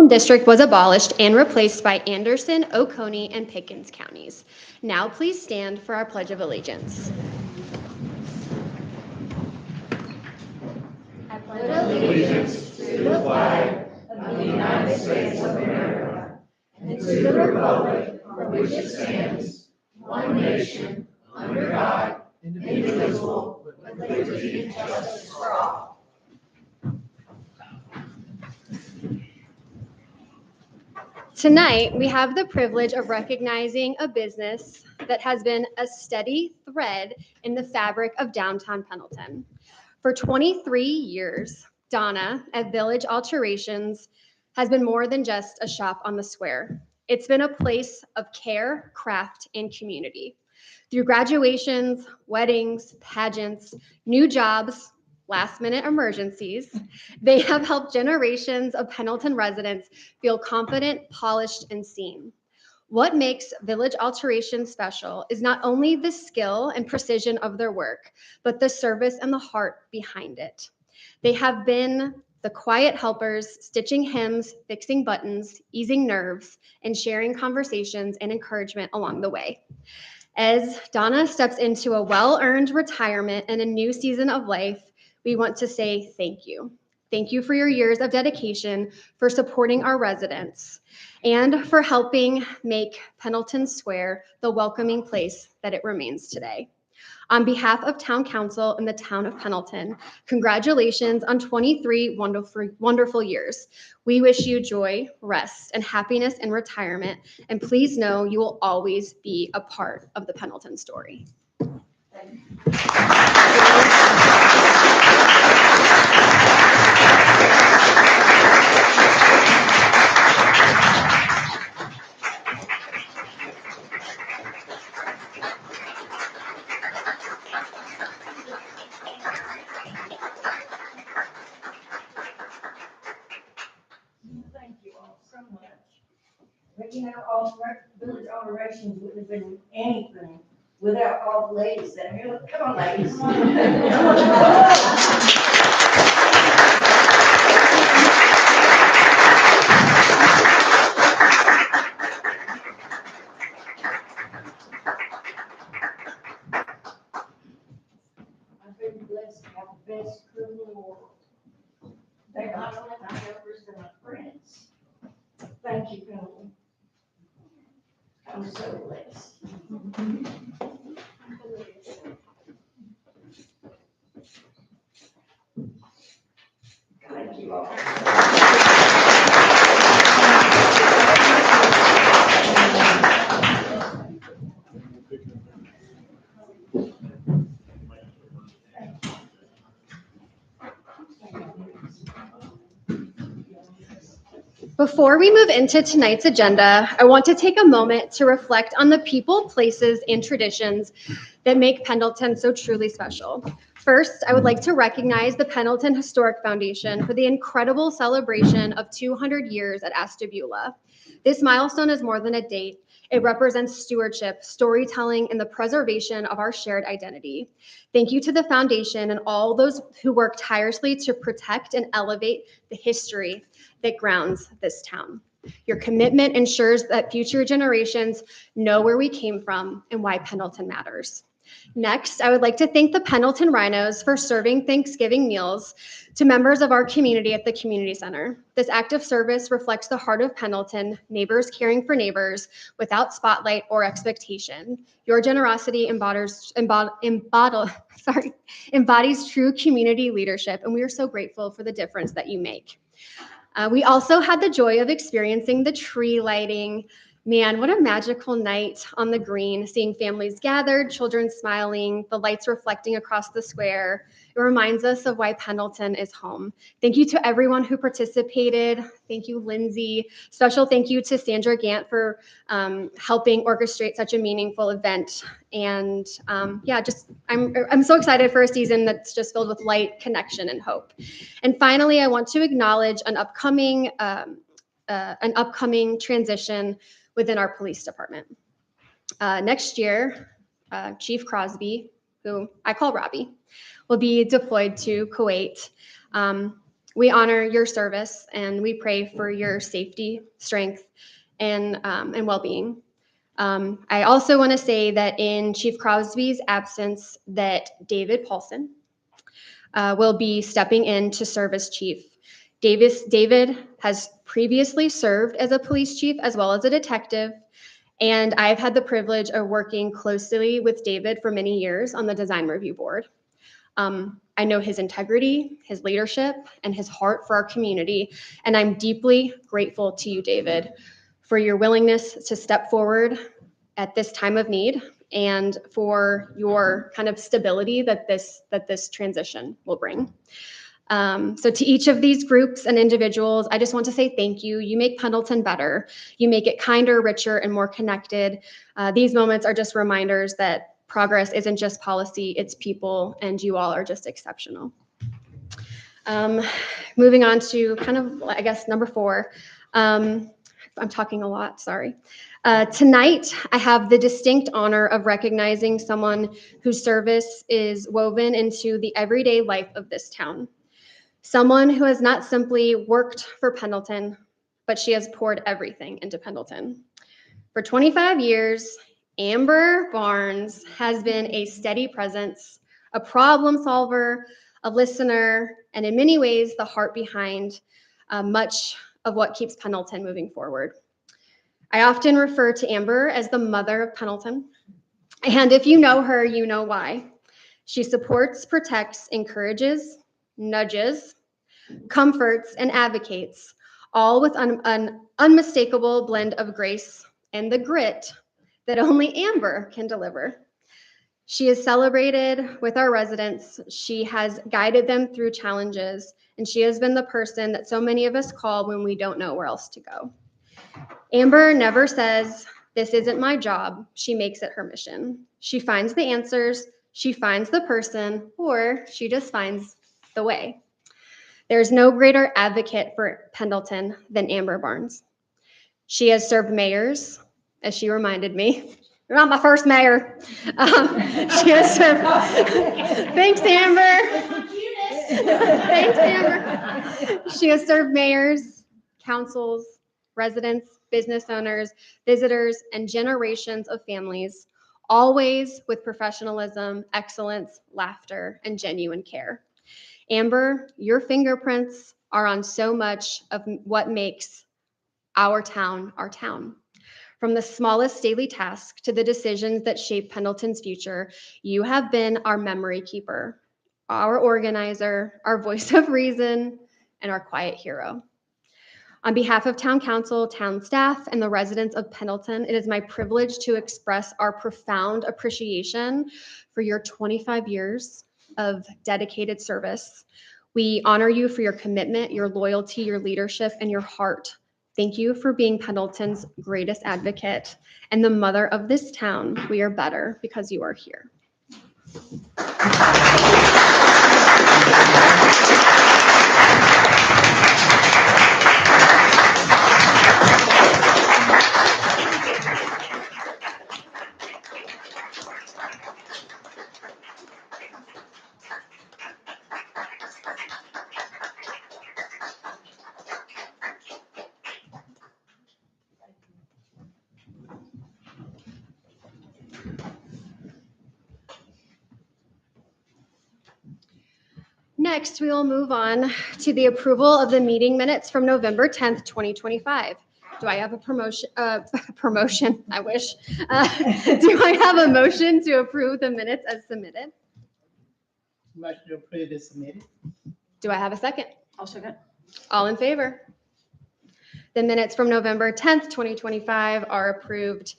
District was abolished and replaced by Anderson, Oconee, and Pickens counties. Now please stand for our Pledge of Allegiance. I pledge allegiance to the flag of the United States of America and to the republic for which it stands, one nation, under God, indivisible, with liberty and justice for all. Tonight, we have the privilege of recognizing a business that has been a steady thread in the fabric of downtown Pendleton. For 23 years, Donna at Village Alterations has been more than just a shop on the square. It's been a place of care, craft, and community. Through graduations, weddings, pageants, new jobs, last-minute emergencies, they have helped generations of Pendleton residents feel confident, polished, and seen. What makes Village Alterations special is not only the skill and precision of their work, but the service and the heart behind it. They have been the quiet helpers, stitching hems, fixing buttons, easing nerves, and sharing conversations and encouragement along the way. As Donna steps into a well-earned retirement and a new season of life, we want to say thank you. Thank you for your years of dedication, for supporting our residents, and for helping make Pendleton Square the welcoming place that it remains today. On behalf of Town Council and the Town of Pendleton, congratulations on 23 wonderful years. We wish you joy, rest, and happiness in retirement, and please know you will always be a part of the Pendleton story. Thank you all so much. But Village Alterations wouldn't have been anything without all the ladies that are here. Come on, ladies. I've been blessed to have the best crew in the world. They're not only my helpers, they're my friends. Thank you, Pendleton. I'm so blessed. Thank you all. Before we move into tonight's agenda, I want to take a moment to reflect on the people, places, and traditions that make Pendleton so truly special. First, I would like to recognize the Pendleton Historic Foundation for the incredible celebration of 200 years at Ashtabula. This milestone is more than a date. It represents stewardship, storytelling, and the preservation of our shared identity. Thank you to the foundation and all those who work tirelessly to protect and elevate the history that grounds this town. Your commitment ensures that future generations know where we came from and why Pendleton matters. Next, I would like to thank the Pendleton Rhinos for serving Thanksgiving meals to members of our community at the community center. This act of service reflects the heart of Pendleton, neighbors caring for neighbors without spotlight or expectation. Your generosity embodies true community leadership, and we are so grateful for the difference that you make. We also had the joy of experiencing the tree lighting. Man, what a magical night on the green, seeing families gathered, children smiling, the lights reflecting across the square. It reminds us of why Pendleton is home. Thank you to everyone who participated. Thank you, Lindsay. Special thank you to Sandra Gant for helping orchestrate such a meaningful event. And I'm so excited for a season that's just filled with light, connection, and hope. And finally, I want to acknowledge an upcoming transition within our police department. Next year, Chief Crosby, who I call Robbie, will be deployed to Kuwait. We honor your service and we pray for your safety, strength, and well-being. I also want to say that in Chief Crosby's absence, that David Paulson will be stepping in to serve as chief. David has previously served as a police chief as well as a detective, and I've had the privilege of working closely with David for many years on the design review board. I know his integrity, his leadership, and his heart for our community, and I'm deeply grateful to you, David, for your willingness to step forward at this time of need and for your kind of stability that this transition will bring. So to each of these groups and individuals, I just want to say thank you. You make Pendleton better. You make it kinder, richer, and more connected. These moments are just reminders that progress isn't just policy, it's people, and you all are just exceptional. Moving on to kind of, I guess, number 4. I'm talking a lot, sorry. Tonight, I have the distinct honor of recognizing someone whose service is woven into the everyday life of this town. Someone who has not simply worked for Pendleton, but she has poured everything into Pendleton. For 25 years, Amber Barnes has been a steady presence, a problem solver, a listener, and in many ways, the heart behind much of what keeps Pendleton moving forward. I often refer to Amber as the mother of Pendleton, and if you know her, you know why. She supports, protects, encourages, nudges, comforts, and advocates, all with an unmistakable blend of grace and the grit that only Amber can deliver. She is celebrated with our residents. She has guided them through challenges, and she has been the person that so many of us call when we don't know where else to go. Amber never says, "This isn't my job." She makes it her mission. She finds the answers, she finds the person, or she just finds the way. There's no greater advocate for Pendleton than Amber Barnes. She has served mayors, as she reminded me. You're not my first mayor. She has served. Thanks, Amber. Thanks, Amber. She has served mayors, councils, residents, business owners, visitors, and generations of families, always with professionalism, excellence, laughter, and genuine care. Amber, your fingerprints are on so much of what makes our town our town. From the smallest daily task to the decisions that shape Pendleton's future, you have been our memory keeper, our organizer, our voice of reason, and our quiet hero. On behalf of Town Council, town staff, and the residents of Pendleton, it is my privilege to express our profound appreciation for your 25 years of dedicated service. We honor you for your commitment, your loyalty, your leadership, and your heart. Thank you for being Pendleton's greatest advocate and the mother of this town. We are better because you are here. Next, we will move on to the approval of the meeting minutes from November 10th, 2025. Do I have a promotion? I wish. Do I have a motion to approve the minutes as submitted? Motion to approve is submitted. Do I have a second? I'll second. All in favor? The minutes from November 10th, 2025 are approved.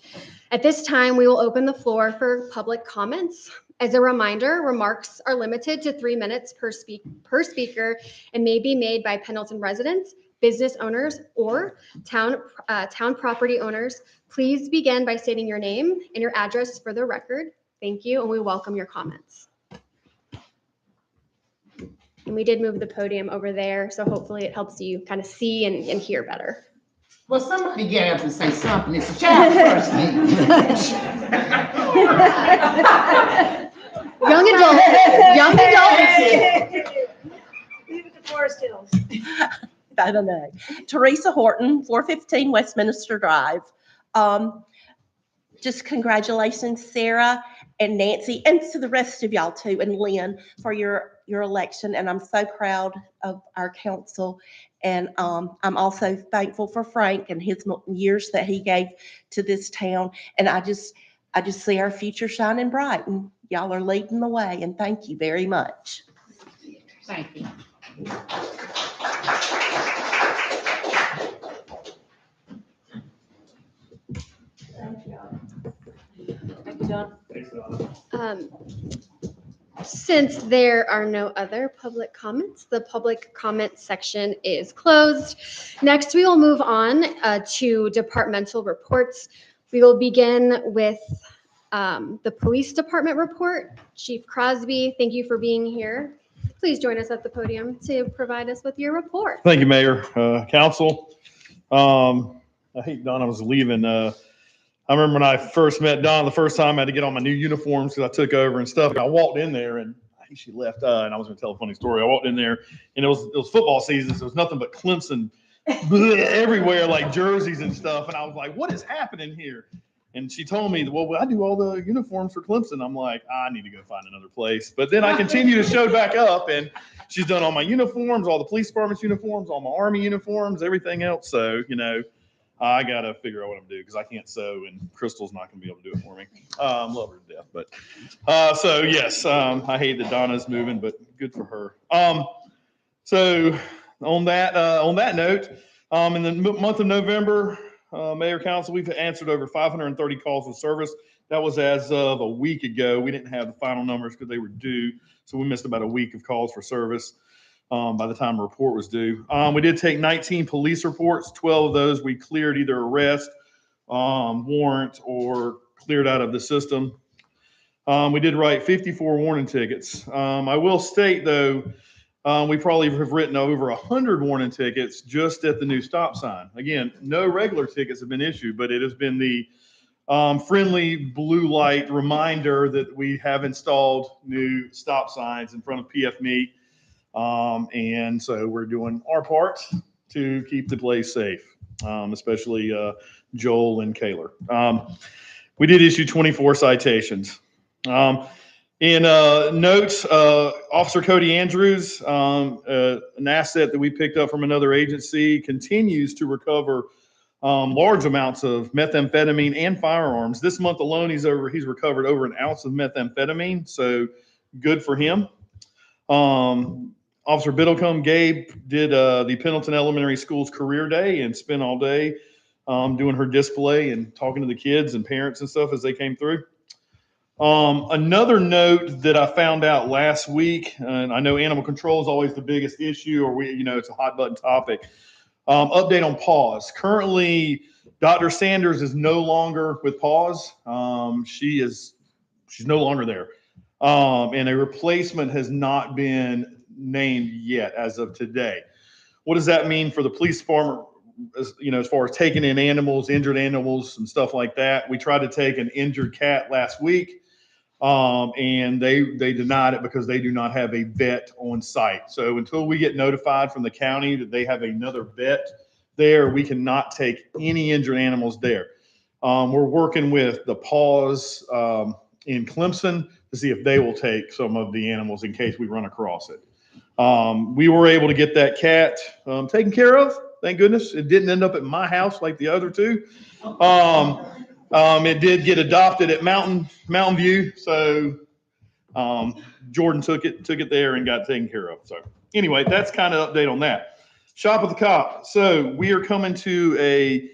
At this time, we will open the floor for public comments. As a reminder, remarks are limited to 3 minutes per speaker and may be made by Pendleton residents, business owners, or town property owners. Please begin by stating your name and your address for the record. Thank you, and we welcome your comments. And we did move the podium over there, so hopefully it helps you kind of see and hear better. Well, somebody get up and say something. It's a child first meeting. Young adults. Forest Hills. I don't know. Teresa Horton, 415 Westminster Drive. Just congratulations, Sarah and Nancy, and to the rest of y'all too, and Lynn, for your election. And I'm so proud of our council. And I'm also thankful for Frank and his years that he gave to this town. And I just see our future shining bright, and y'all are leading the way. And thank you very much. Thank you. Thank you, John. Since there are no other public comments, the public comment section is closed. Next, we will move on to departmental reports. We will begin with the police department report. Chief Crosby, thank you for being here. Please join us at the podium to provide us with your report. Thank you, Mayor, Council. I hate Donna was leaving. I remember when I first met Donna the first time, I had to get on my new uniforms because I took over and stuff. And I walked in there, and I think she left. And I was going to tell a funny story. I walked in there, and it was football season, so it was nothing but Clemson everywhere, like jerseys and stuff. And I was like, "What is happening here?" And she told me, "Well, I do all the uniforms for Clemson." I'm like, "I need to go find another place." But then I continued to show back up, and she's done all my uniforms, all the police department's uniforms, all my Army uniforms, everything else. So, I got to figure out what I'm going to do because I can't sew, and Crystal's not going to be able to do it for me. Love her to death. But so, yes, I hate that Donna's moving, but good for her. So on that note, in the month of November, Mayor, Council, we've answered over 530 calls of service. That was as of a week ago. We didn't have the final numbers because they were due, so we missed about a week of calls for service. By the time a report was due. We did take 19 police reports. 12 of those we cleared either arrest, warrant, or cleared out of the system. We did write 54 warning tickets. I will state, though, we probably have written over 100 warning tickets just at the new stop sign. Again, no regular tickets have been issued, but it has been the friendly blue light reminder that we have installed new stop signs in front of PF Meat. And so we're doing our part to keep the place safe, especially Joel and Kaylor. We did issue 24 citations. In notes, Officer Cody Andrews, an asset that we picked up from another agency, continues to recover large amounts of methamphetamine and firearms. This month alone, he's recovered over an ounce of methamphetamine, so good for him. Officer Biddlecombe, Gabe, did the Pendleton Elementary School's career day and spent all day doing her display and talking to the kids and parents and stuff as they came through. Another note that I found out last week, and I know animal control is always the biggest issue, or it's a hot button topic. Update on PAWS. Currently, Dr. Sanders is no longer with PAWS. She's no longer there. And a replacement has not been named yet as of today. What does that mean for the police department? As far as taking in animals, injured animals, and stuff like that. We tried to take an injured cat last week, and they denied it because they do not have a vet on site. So until we get notified from the county that they have another vet there, we cannot take any injured animals there. We're working with the PAWS in Clemson to see if they will take some of the animals in case we run across it. We were able to get that cat taken care of. Thank goodness. It didn't end up at my house like the other two. It did get adopted at Mountain View. So Jordan took it there and got taken care of. So anyway, that's kind of update on that. Shop with the Cop. So we are coming to a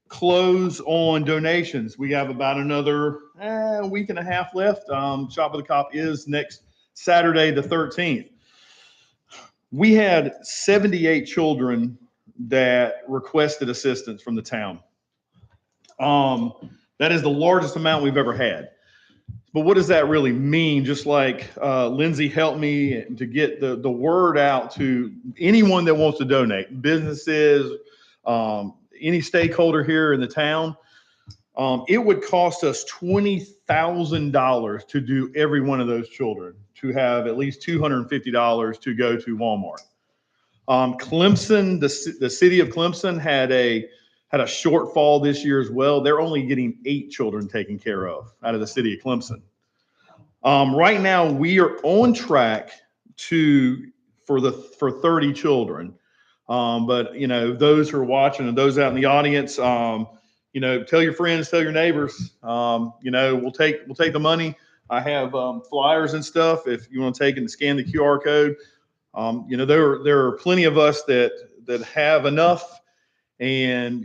close on donations. We have about another week and a half left. Shop with the Cop is next Saturday, the 13th. We had 78 children that requested assistance from the town. That is the largest amount we've ever had. But what does that really mean? Just like Lindsay helped me to get the word out to anyone that wants to donate, businesses, any stakeholder here in the town. It would cost us $20,000 to do every one of those children, to have at least $250 to go to Walmart. Clemson, the city of Clemson had a shortfall this year as well. They're only getting 8 children taken care of out of the city of Clemson. Right now, we are on track for 30 children. But those who are watching and those out in the audience, tell your friends, tell your neighbors. We'll take the money. I have flyers and stuff if you want to take and scan the QR code. There are plenty of us that have enough and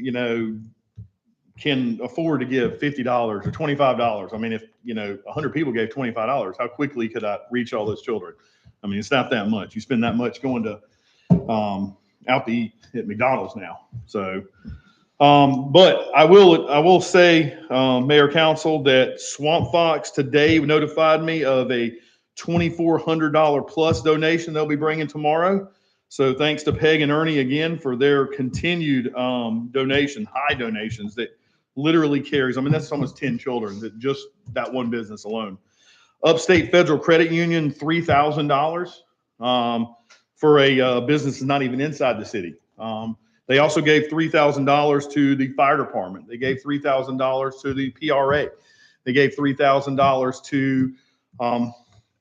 can afford to give $50 or $25. I mean, if 100 people gave $25, how quickly could I reach all those children? I mean, it's not that much. You spend that much going to out to eat at McDonald's now. So, but I will say, Mayor, Council, that Swamp Fox today notified me of a $2,400 plus donation they'll be bringing tomorrow. So thanks to Peg and Ernie again for their continued high donations that literally carries. I mean, that's almost 10 children that just that one business alone. Upstate Federal Credit Union, $3,000 for a business that's not even inside the city. They also gave $3,000 to the fire department. They gave $3,000 to the PRA. They gave $3,000 to, oh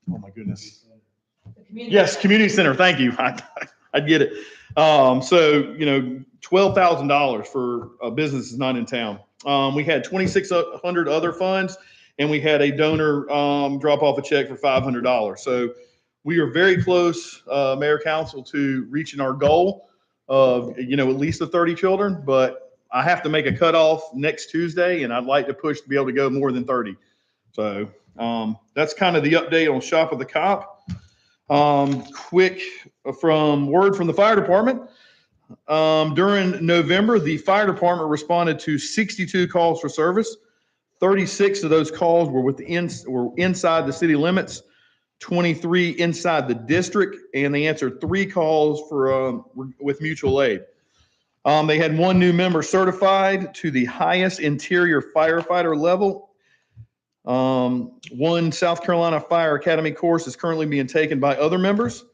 my goodness. Yes, community center. Thank you. I'd get it. So, $12,000 for a business that's not in town. We had 2,600 other funds, and we had a donor drop off a check for $500. So we are very close, Mayor, Council, to reaching our goal of, at least the 30 children. But I have to make a cutoff next Tuesday, and I'd like to push to be able to go more than 30. So that's kind of the update on Shop of the Cop. Quick word from the fire department. During November, the fire department responded to 62 calls for service. 36 of those calls were inside the city limits, 23 inside the district, and they answered 3 calls with mutual aid. They had 1 new member certified to the highest interior firefighter level. 1 South Carolina Fire Academy course is currently being taken by other members.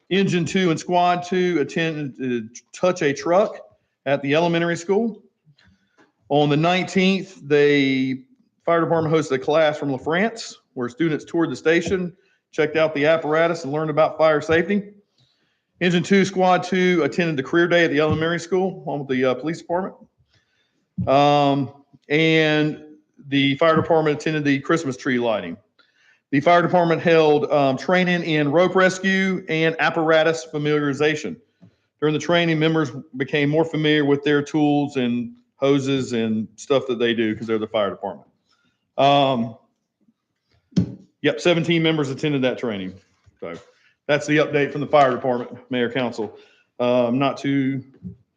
Engine 2 and Squad 2 attended to touch a truck at the elementary school. On the 19th, the fire department hosted a class from LaFrance where students toured the station, checked out the apparatus, and learned about fire safety. Engine 2, Squad 2 attended the career day at the elementary school, along with the police department. And the fire department attended the Christmas tree lighting. The fire department held training in rope rescue and apparatus familiarization. During the training, members became more familiar with their tools and hoses and stuff that they do because they're the fire department. 17 members attended that training. So that's the update from the fire department, Mayor, Council. Not to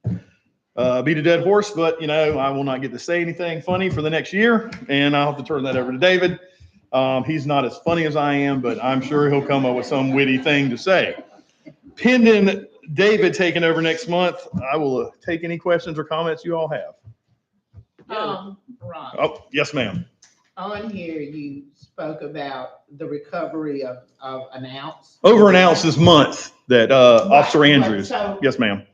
beat a dead horse, but I will not get to say anything funny for the next year, and I'll have to turn that over to David. He's not as funny as I am, but I'm sure he'll come up with some witty thing to say. Pending David taking over next month, I will take any questions or comments you all have. Ron, Oh, yes, ma'am. on here, you spoke about the recovery of an ounce. Over an ounce this month that Officer Andrews. So Yes, ma'am.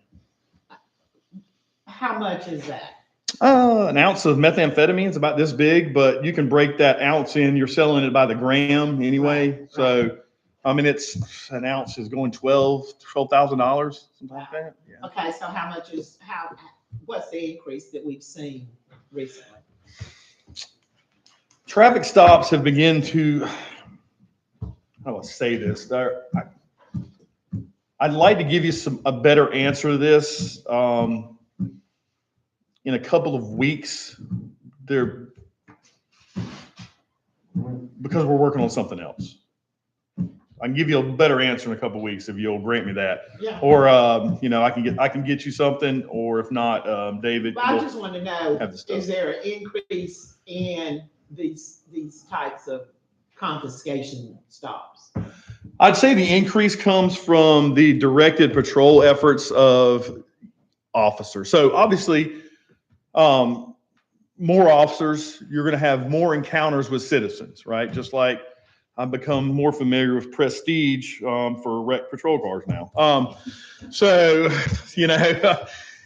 how much is that? An ounce of methamphetamine is about this big, but you can break that ounce in. You're selling it by the gram anyway. Right. So, I mean, it's an ounce is going $12,000, something like that. Yeah. Okay, so what's the increase that we've seen recently? Traffic stops have begun to, how do I say this? I'd like to give you a better answer to this. In a couple of weeks, because we're working on something else. I can give you a better answer in a couple of weeks if you'll grant me that. Yeah. Or I can get you something, or if not, David. But I just want to know, have the stuff. is there an increase in these types of confiscation stops? I'd say the increase comes from the directed patrol efforts of officers. So obviously, more officers, you're going to have more encounters with citizens, right? Just like I've become more familiar with Prestige for wrecked patrol cars now. So,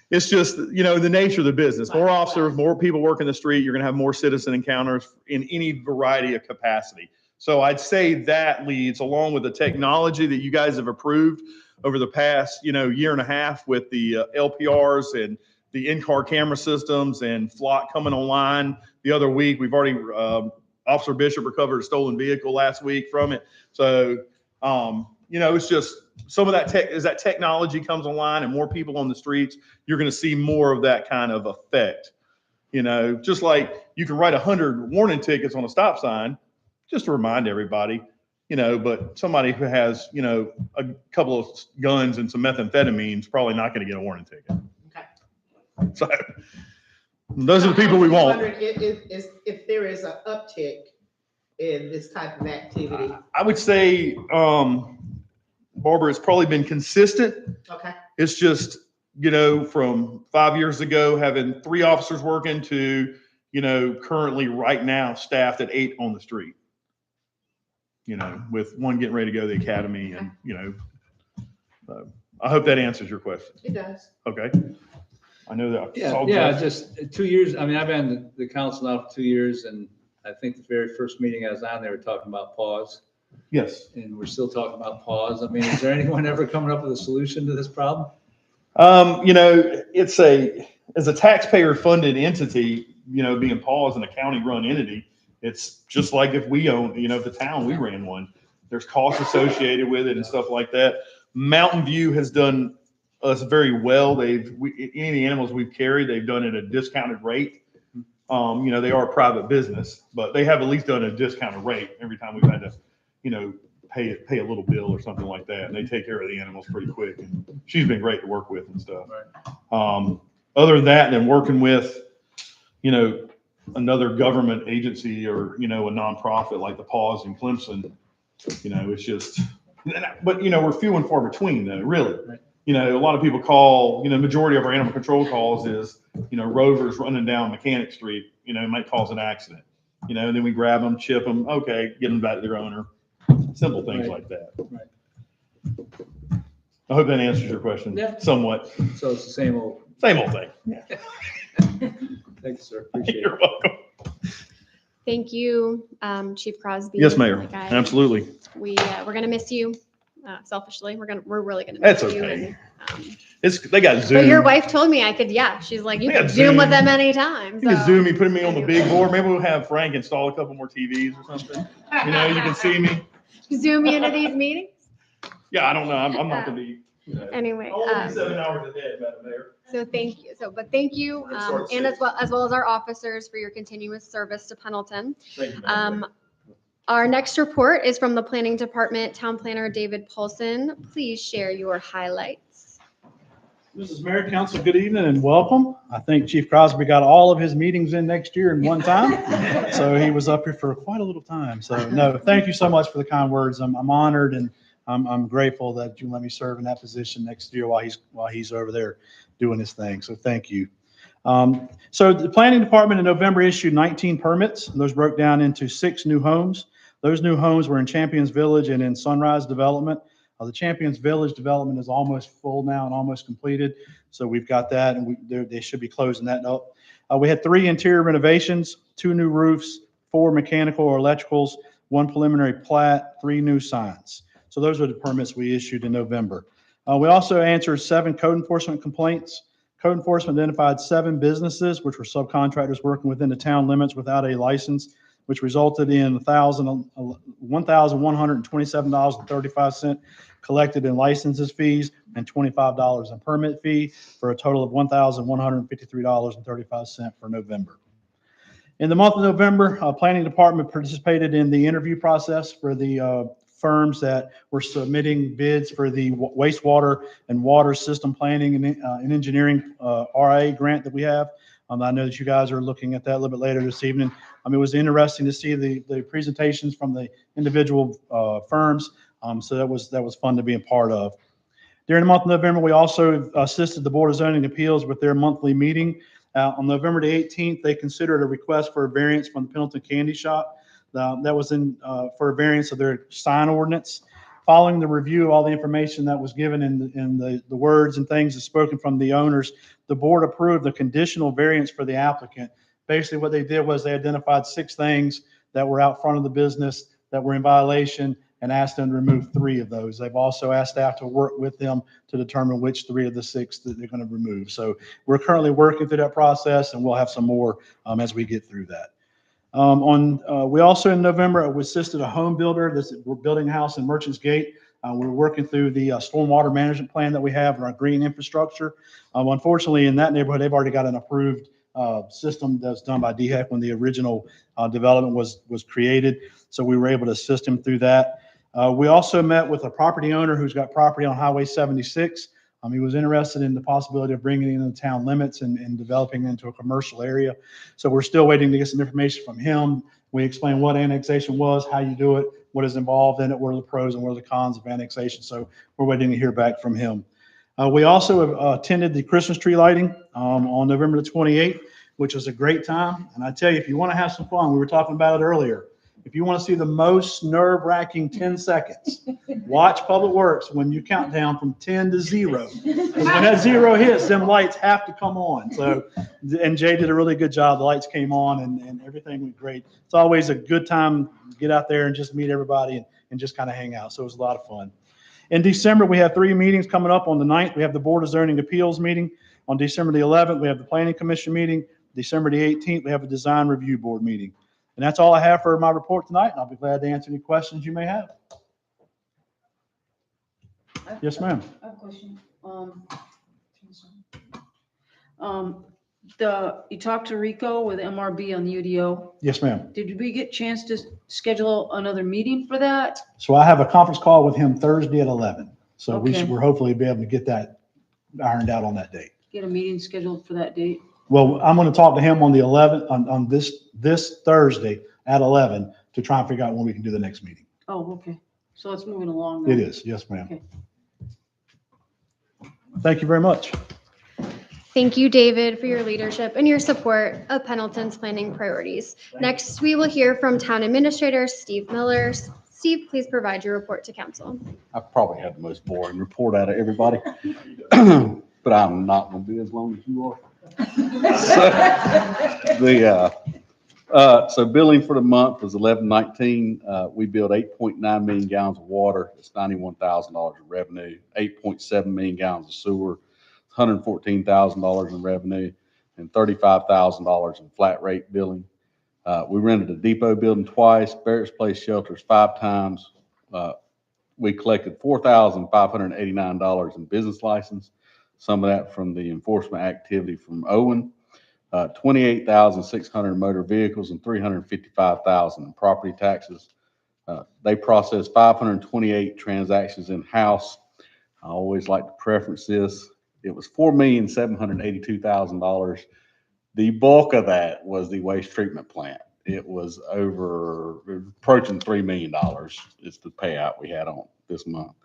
it's just, the nature of the business. More officers, more people working the street, you're going to have more citizen encounters in any variety of capacity. So I'd say that leads, along with the technology that you guys have approved over the past, year and a half with the LPRs and the in-car camera systems and Flock coming online the other week. We've already, Officer Bishop recovered a stolen vehicle last week from it. So, it's just some of that as that technology comes online and more people on the streets, you're going to see more of that kind of effect. Just like you can write 100 warning tickets on a stop sign, just to remind everybody, but somebody who has, a couple of guns and some methamphetamine is probably not going to get a warning ticket. Okay. So those are the people we want. I'm wondering if there is an uptick in this type of activity. I would say, Barbara, it's probably been consistent. Okay. It's just, from 5 years ago, having 3 officers working to, currently right now staffed at 8 on the street. With one getting ready to go to the academy and, I hope that answers your question. It does. Okay. I know that. Yeah, just 2 years. I mean, I've been the council now for 2 years, and I think the very first meeting I was on, they were talking about pause, Yes. and we're still talking about pause. I mean, is there anyone ever coming up with a solution to this problem? It's as a taxpayer funded entity, being paused in a county run entity, it's just like if we own, the town, we ran one, there's costs associated with it and stuff like that. Mountain View has done us very well. Any of the animals we've carried, they've done it at a discounted rate. They are a private business, but they have at least done a discounted rate every time we've had to, pay a little bill or something like that. And they take care of the animals pretty quick. And she's been great to work with and stuff. Right. Other than that, then working with, another government agency or, a nonprofit like the Paws in Clemson, it's just, but, we're few and far between though, really. Right. A lot of people call, majority of our animal control calls is, rovers running down Mechanic Street, might cause an accident, and then we grab them, chip them, okay, get them back to their owner. Simple things like that. Right. I hope that answers your question. Yeah. Somewhat. So it's the same old. Thing. Thanks, sir. Appreciate You're it. welcome. Thank you, Chief Crosby. Yes, Mayor. Like Absolutely. we're gonna miss you. Selfishly, we're really gonna That's miss you. okay. And, They got Zoom. but your wife told me I could. Yeah, she's like, you They can got Zoom with Zoom. them anytime. You can so- Zoom me, put me on the big board. Maybe we'll have Frank install a couple more TVs or something. You can see me. Zoom you into these meetings. Yeah, I don't know. I'm not gonna be. Anyway, I'll only be 7 hours a day, Madam Mayor. so thank you. But thank you, It starts and six. as well as our officers for your continuous service to Pendleton. Thank you, Madam Mayor. Our next report is from the Planning Department, Town Planner David Paulson. Please share your highlights. Mrs. Mayor, Council, good evening and welcome. I think Chief Crosby got all of his meetings in next year in one time. So he was up here for quite a little time. So no, thank you so much for the kind words. I'm honored and I'm grateful that you let me serve in that position next year while he's over there doing his thing. So thank you. So the Planning Department in November issued 19 permits. Those broke down into 6 new homes. Those new homes were in Champions Village and in Sunrise Development. The Champions Village development is almost full now and almost completed. So we've got that and they should be closing that up. We had 3 interior renovations, 2 new roofs, 4 mechanical or electricals, 1 preliminary plat, 3 new signs. So those are the permits we issued in November. We also answered 7 code enforcement complaints. Code enforcement identified 7 businesses, which were subcontractors working within the town limits without a license, which resulted in $1,127.35 collected in licenses fees and $25 in permit fee for a total of $1,153.35 for November. In the month of November, Planning Department participated in the interview process for the firms that were submitting bids for the wastewater and water system planning and engineering RA grant that we have. I know that you guys are looking at that a little bit later this evening. It was interesting to see the presentations from the individual firms. So that was fun to be a part of. During the month of November, we also assisted the Board of Zoning Appeals with their monthly meeting. On November the 18th, they considered a request for a variance from the Pendleton Candy Shop. That was for a variance of their sign ordinance. Following the review of all the information that was given in the words and things that's spoken from the owners, the board approved the conditional variance for the applicant. Basically, what they did was they identified 6 things that were out front of the business that were in violation and asked them to remove 3 of those. They've also asked staff to work with them to determine which 3 of the 6 that they're going to remove. So we're currently working through that process, and we'll have some more as we get through that. We also in November we assisted a home builder. We're building a house in Merchants Gate. We're working through the stormwater management plan that we have in our green infrastructure. Unfortunately, in that neighborhood, they've already got an approved system that's done by DHEC when the original development was created. So we were able to assist him through that. We also met with a property owner who's got property on Highway 76. He was interested in the possibility of bringing it in the town limits and developing it into a commercial area. So we're still waiting to get some information from him. We explained what annexation was, how you do it, what is involved in it, what are the pros and what are the cons of annexation. So we're waiting to hear back from him. We also attended the Christmas tree lighting on November the 28th, which was a great time. And I tell you, if you want to have some fun, we were talking about it earlier. If you want to see the most nerve-wracking 10 seconds, watch Public Works when you count down from 10 to 0. Because when that 0 hits, them lights have to come on. So, and Jay did a really good job. The lights came on and everything went great. It's always a good time to get out there and just meet everybody and just kind of hang out. So it was a lot of fun. In December, we have 3 meetings coming up. On the 9th, we have the Board of Zoning Appeals meeting. On December the 11th, we have the Planning Commission meeting. December the 18th, we have a Design Review Board meeting. And that's all I have for my report tonight, and I'll be glad to answer any questions you may have. Yes, ma'am. I have a question. You talked to Rico with MRB on the UDO. Yes, ma'am. Did we get a chance to schedule another meeting for that? So I have a conference call with him Thursday at 11. So Okay. we're hopefully be able to get that ironed out on that date. Get a meeting scheduled for that date? Well, I'm going to talk to him on the 11th, on this Thursday at 11 to try and figure out when we can do the next meeting. Oh, okay. So it's moving along then. It is. Yes, ma'am. Okay. Thank you very much. Thank you, David, for your leadership and your support of Pendleton's planning priorities. Next, we will hear from Town Administrator Steve Miller. Steve, please provide your report to council. I probably have the most boring report out of everybody, but I'm not going to be as long as you are. So billing for the month was 11/19. We billed 8.9 million gallons of water. It's $91,000 in revenue. 8.7 million gallons of sewer. $114,000 in revenue, and $35,000 in flat rate billing. We rented a depot building twice, Barrett's Place shelters 5 times. We collected $4,589 in business license, some of that from the enforcement activity from Owen. 28,600 motor vehicles and 355,000 in property taxes. They processed 528 transactions in-house. I always like to preference this. It was $4,782,000. The bulk of that was the waste treatment plant. It was approaching $3 million is the payout we had on this month.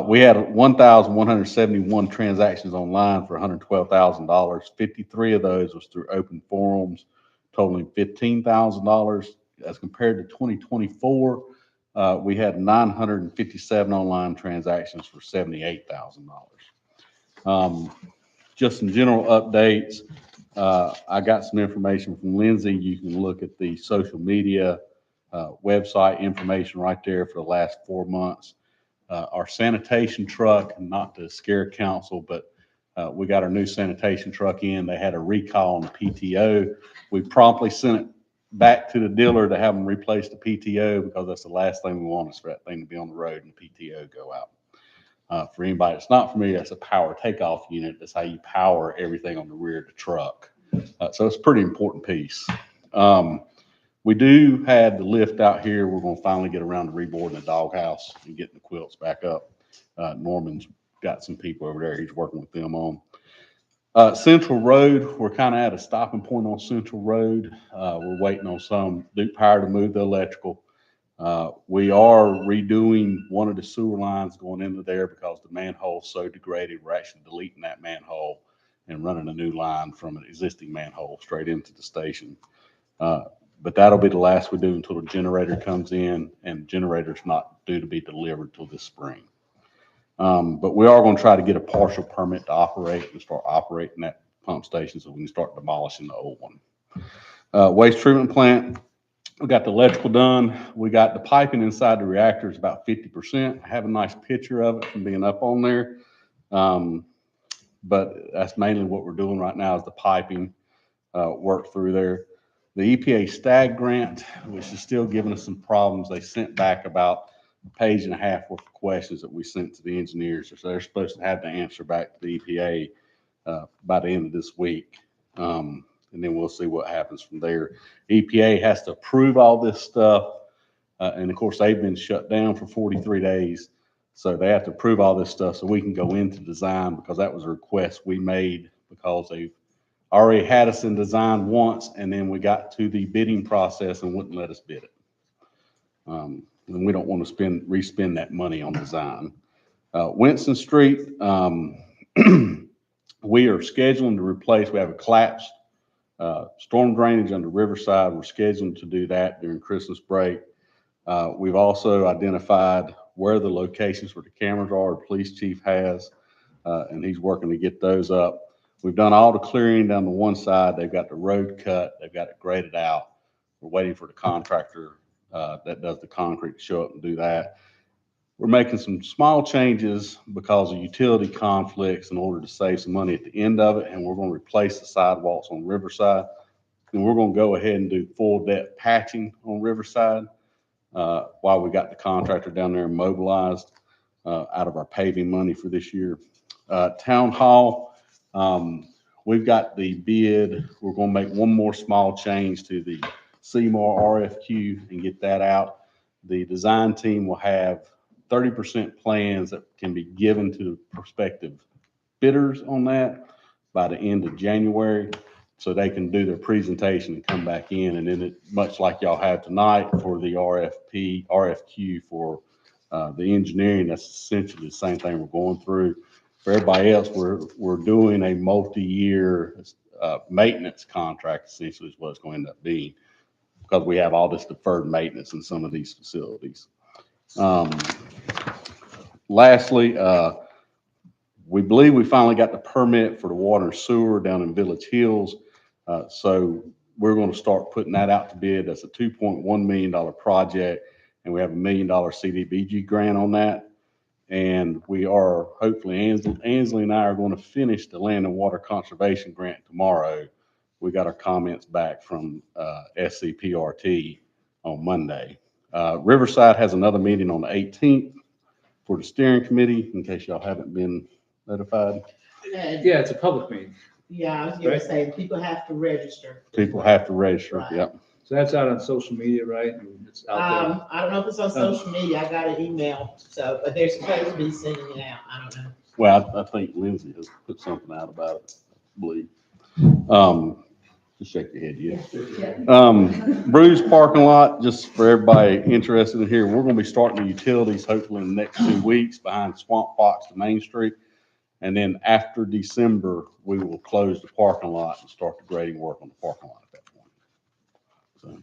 We had 1,171 transactions online for $112,000. 53 of those was through open forums, totaling $15,000. As compared to 2024, we had 957 online transactions for $78,000. Just some general updates. I got some information from Lindsay. You can look at the social media website information right there for the last 4 months. Our sanitation truck, not to scare council, but we got our new sanitation truck in. They had a recall on the PTO. We promptly sent it back to the dealer to have them replace the PTO because that's the last thing we want is for that thing to be on the road and the PTO go out. For anybody that's not familiar, that's a power takeoff unit. That's how you power everything on the rear of the truck. So it's a pretty important piece. We do have the lift out here. We're going to finally get around to reboarding the doghouse and getting the quilts back up. Norman's got some people over there. He's working with them on. Central Road, we're kind of at a stopping point on Central Road. We're waiting on some Duke Power to move the electrical. We are redoing one of the sewer lines going into there because the manhole's so degraded. We're actually deleting that manhole and running a new line from an existing manhole straight into the station. But that'll be the last we do until the generator comes in, and the generator's not due to be delivered till this spring. But we are going to try to get a partial permit to operate and start operating that pump station so we can start demolishing the old one. Waste treatment plant, we got the electrical done. We got the piping inside the reactor is about 50%. I have a nice picture of it from being up on there. But that's mainly what we're doing right now is the piping work through there. The EPA STAG grant, which is still giving us some problems. They sent back about a page and a half worth of questions that we sent to the engineers. So they're supposed to have the answer back to the EPA by the end of this week. And then we'll see what happens from there. EPA has to approve all this stuff. And of course, they've been shut down for 43 days. So they have to approve all this stuff so we can go into design, because that was a request we made because they've already had us in design once, and then we got to the bidding process and wouldn't let us bid it. And we don't want to re-spend that money on design. Winston Street, we are scheduling to replace, we have a collapsed storm drainage under Riverside. We're scheduling to do that during Christmas break. We've also identified where the locations where the cameras are, the police chief has, and he's working to get those up. We've done all the clearing down the one side. They've got the road cut. They've got it graded out. We're waiting for the contractor that does the concrete to show up and do that. We're making some small changes because of utility conflicts in order to save some money at the end of it, and we're going to replace the sidewalks on Riverside. And we're going to go ahead and do full depth patching on Riverside while we got the contractor down there mobilized out of our paving money for this year. Town Hall, we've got the bid. We're going to make one more small change to the Seymour RFQ and get that out. The design team will have 30% plans that can be given to prospective bidders on that by the end of January, so they can do their presentation and come back in. And then much like y'all have tonight for the RFQ for the engineering, that's essentially the same thing we're going through. For everybody else, we're doing a multi-year maintenance contract, essentially is what it's going to end up being, because we have all this deferred maintenance in some of these facilities. Lastly, we believe we finally got the permit for the water and sewer down in Village Hills. So we're going to start putting that out to bid. That's a $2.1 million project, and we have $1 million CDBG grant on that. And we are hopefully, Ansley and I are going to finish the land and water conservation grant tomorrow. We got our comments back from SCPRT on Monday. Riverside has another meeting on the 18th for the steering committee, in case y'all haven't been notified. Yeah, it's a public meeting. Yeah, I was gonna say, people have to register. People have to register, Right. yep. So that's out on social media, right? And it's out I don't know if it's on social media. I got an email, so, but they're supposed to be sending it out. I don't know. Well, I think Lindsay has put something out about it, I believe. Just shake your head, yes. Bruce parking lot, just for everybody interested in here, we're gonna be starting the utilities hopefully in the next 2 weeks behind Swamp Fox to Main Street. And then after December, we will close the parking lot and start the grading work on the parking lot at that point. So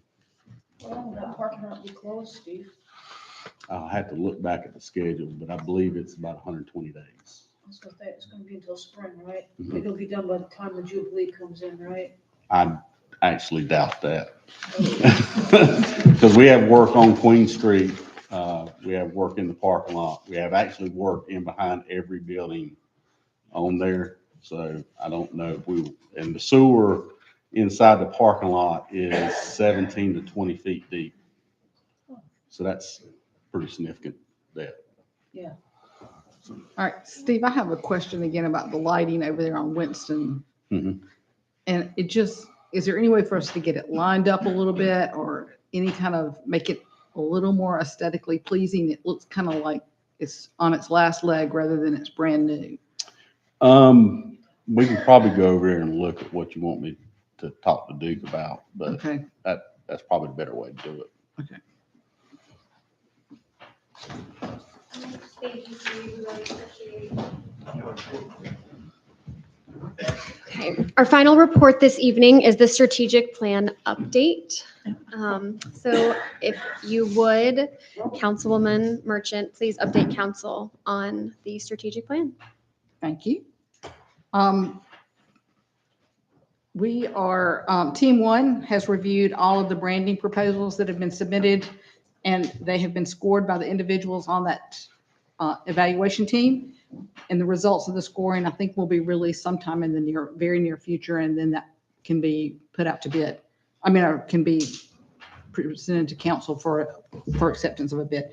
Well, that parking lot be closed, Steve. I'll have to look back at the schedule, but I believe it's about 120 days. I was gonna say, it's gonna be until spring, right? Mhm. It'll be done by the time the Jubilee comes in, right? I actually doubt that. Because we have work on Queen Street. We have work in the parking lot. We have actually work in behind every building on there. So I don't know if and the sewer inside the parking lot is 17 to 20 feet deep. So that's pretty significant depth. Yeah. All right, Steve, I have a question again about the lighting over there on Winston. Mhm. And is there any way for us to get it lined up a little bit or any kind of make it a little more aesthetically pleasing? It looks kind of like it's on its last leg rather than it's brand new. We can probably go over there and look at what you want me to talk to Duke about, but Okay, that's probably the better way to do it. okay. Thank you, Steve. We really appreciate it. Okay, our final report this evening is the strategic plan update. So if you would, Councilwoman Merchant, please update council on the strategic plan. Thank you. We are, Team One has reviewed all of the branding proposals that have been submitted, and they have been scored by the individuals on that evaluation team. And the results of the scoring, I think, will be released sometime in the very near future, and then that can be put out to bid. Or can be presented to council for acceptance of a bid.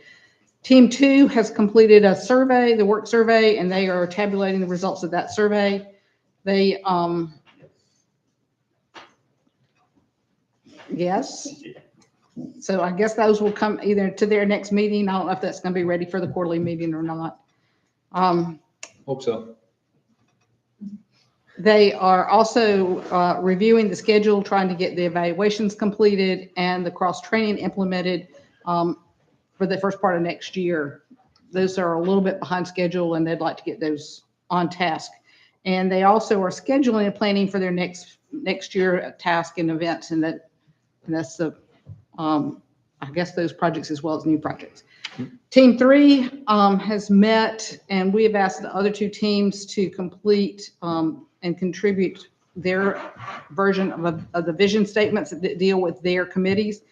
Team Two has completed a survey, the work survey, and they are tabulating the results of that survey. They, yes. So I guess those will come either to their next meeting. I don't know if that's going to be ready for the quarterly meeting or not. Hope so. They are also reviewing the schedule, trying to get the evaluations completed and the cross-training implemented for the first part of next year. Those are a little bit behind schedule, and they'd like to get those on task. And they also are scheduling and planning for their next year task and events, and that's the I guess those projects as well as new projects. Team Three has met, and we have asked the other two teams to complete and contribute their version of the vision statements that deal with their committees.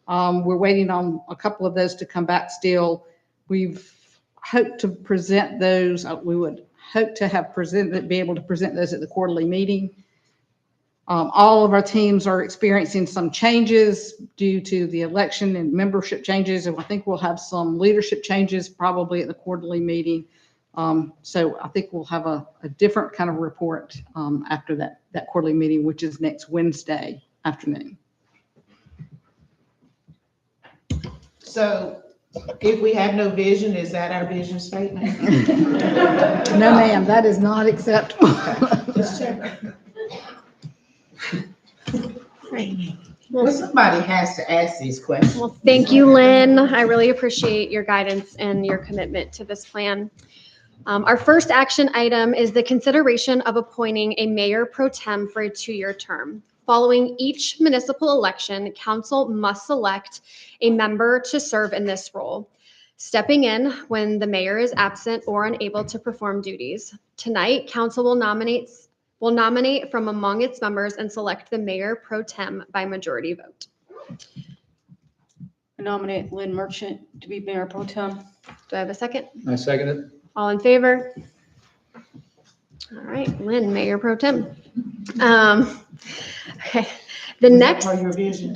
We're waiting on a couple of those to come back still. We've hoped to present those. We would hope to be able to present those at the quarterly meeting. All of our teams are experiencing some changes due to the election and membership changes, and I think we'll have some leadership changes probably at the quarterly meeting. So I think we'll have a different kind of report after that quarterly meeting, which is next Wednesday afternoon. So if we have no vision, is that our vision statement? No, ma'am, that is not acceptable. Well, somebody has to ask these questions. Well, thank you, Lynn. I really appreciate your guidance and your commitment to this plan. Our first action item is the consideration of appointing a mayor pro tem for a 2-year term. Following each municipal election, council must select a member to serve in this role, stepping in when the mayor is absent or unable to perform duties. Tonight, council will nominate from among its members and select the mayor pro tem by majority vote. I nominate Lynn Merchant to be mayor pro tem. Do I have a second? I second it. All in favor? All right, Lynn, mayor pro tem. Okay, the next. For your vision.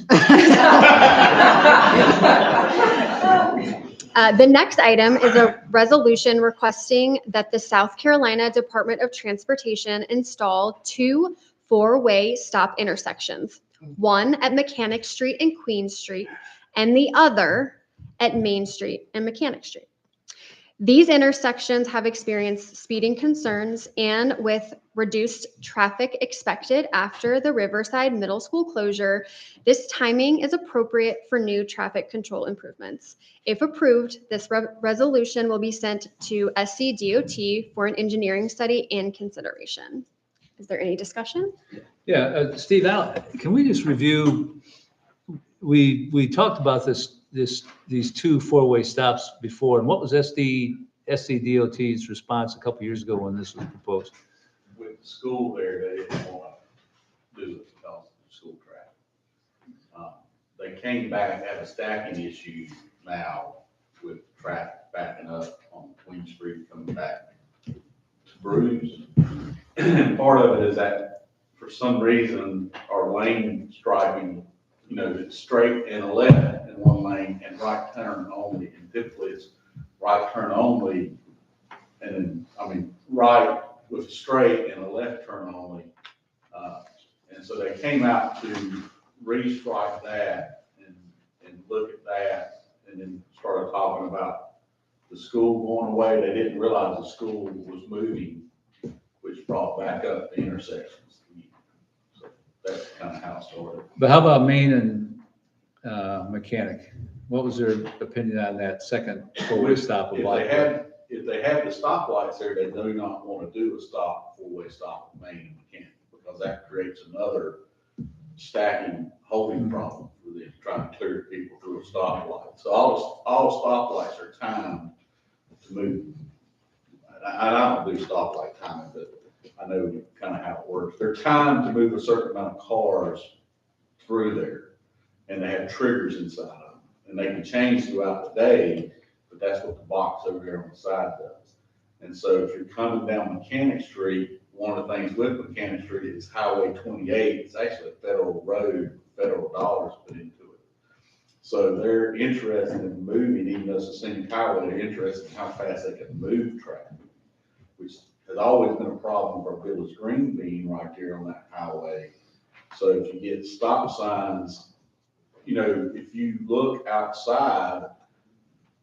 The next item is a resolution requesting that the South Carolina Department of Transportation install 2 4-way stop intersections, one at Mechanic Street and Queen Street, and the other at Main Street and Mechanic Street. These intersections have experienced speeding concerns, and with reduced traffic expected after the Riverside Middle School closure, this timing is appropriate for new traffic control improvements. If approved, this resolution will be sent to SCDOT for an engineering study and consideration. Is there any discussion? Yeah, Steve, can we just review? We talked about these 2 4-way stops before, and what was SCDOT's response a couple years ago when this was proposed? With the school there, they didn't want to do it because of the school traffic. They came back, have a stacking issue now with traffic backing up on Queen Street coming back to Bruce. And part of it is that for some reason, our lane striping, it's straight and a left in one lane and right turn only. And typically it's right turn only. And then, right with straight and a left turn only. And so they came out to restrike that and look at that, and then started talking about the school going away. They didn't realize the school was moving, which brought back up the intersections. So that's kind of how it started. But how about Main and Mechanic? What was their opinion on that second 4-way stop? If they have the stoplights there, they do not want to do a 4-way stop with Main and Mechanic, because that creates another stacking holding problem for the trying to clear people through a stoplight. So all stoplights are timed to move. I don't do stoplight timing, but I know kind of how it works. They're timed to move a certain amount of cars through there, and they have triggers inside of them. And they can change throughout the day, but that's what the box over there on the side does. And so if you're coming down Mechanic Street, one of the things with Mechanic Street is Highway 28. It's actually a federal road, federal dollars put into it. So they're interested in moving, even though it's a scenic highway, they're interested in how fast they can move traffic, which has always been a problem for Village Green being right there on that highway. So if you get stop signs, you know, if you look outside,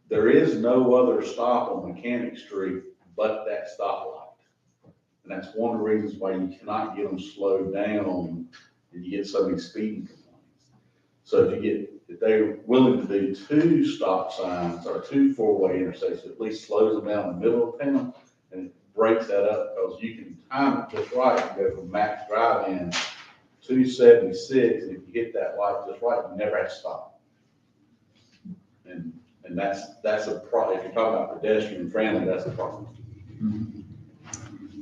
there is no other stop on Mechanic Street but that stoplight. And that's one of the reasons why you cannot get them slowed down and you get so many speeding complaints. So if they're willing to do 2 stop signs or 2 4-way intersections, at least slows them down in the middle of town and it breaks that up, because you can time it just right and go from max drive-in to 76, and if you hit that light just right, you never have to stop. And that's a problem. If you're talking about pedestrian friendly, that's a problem.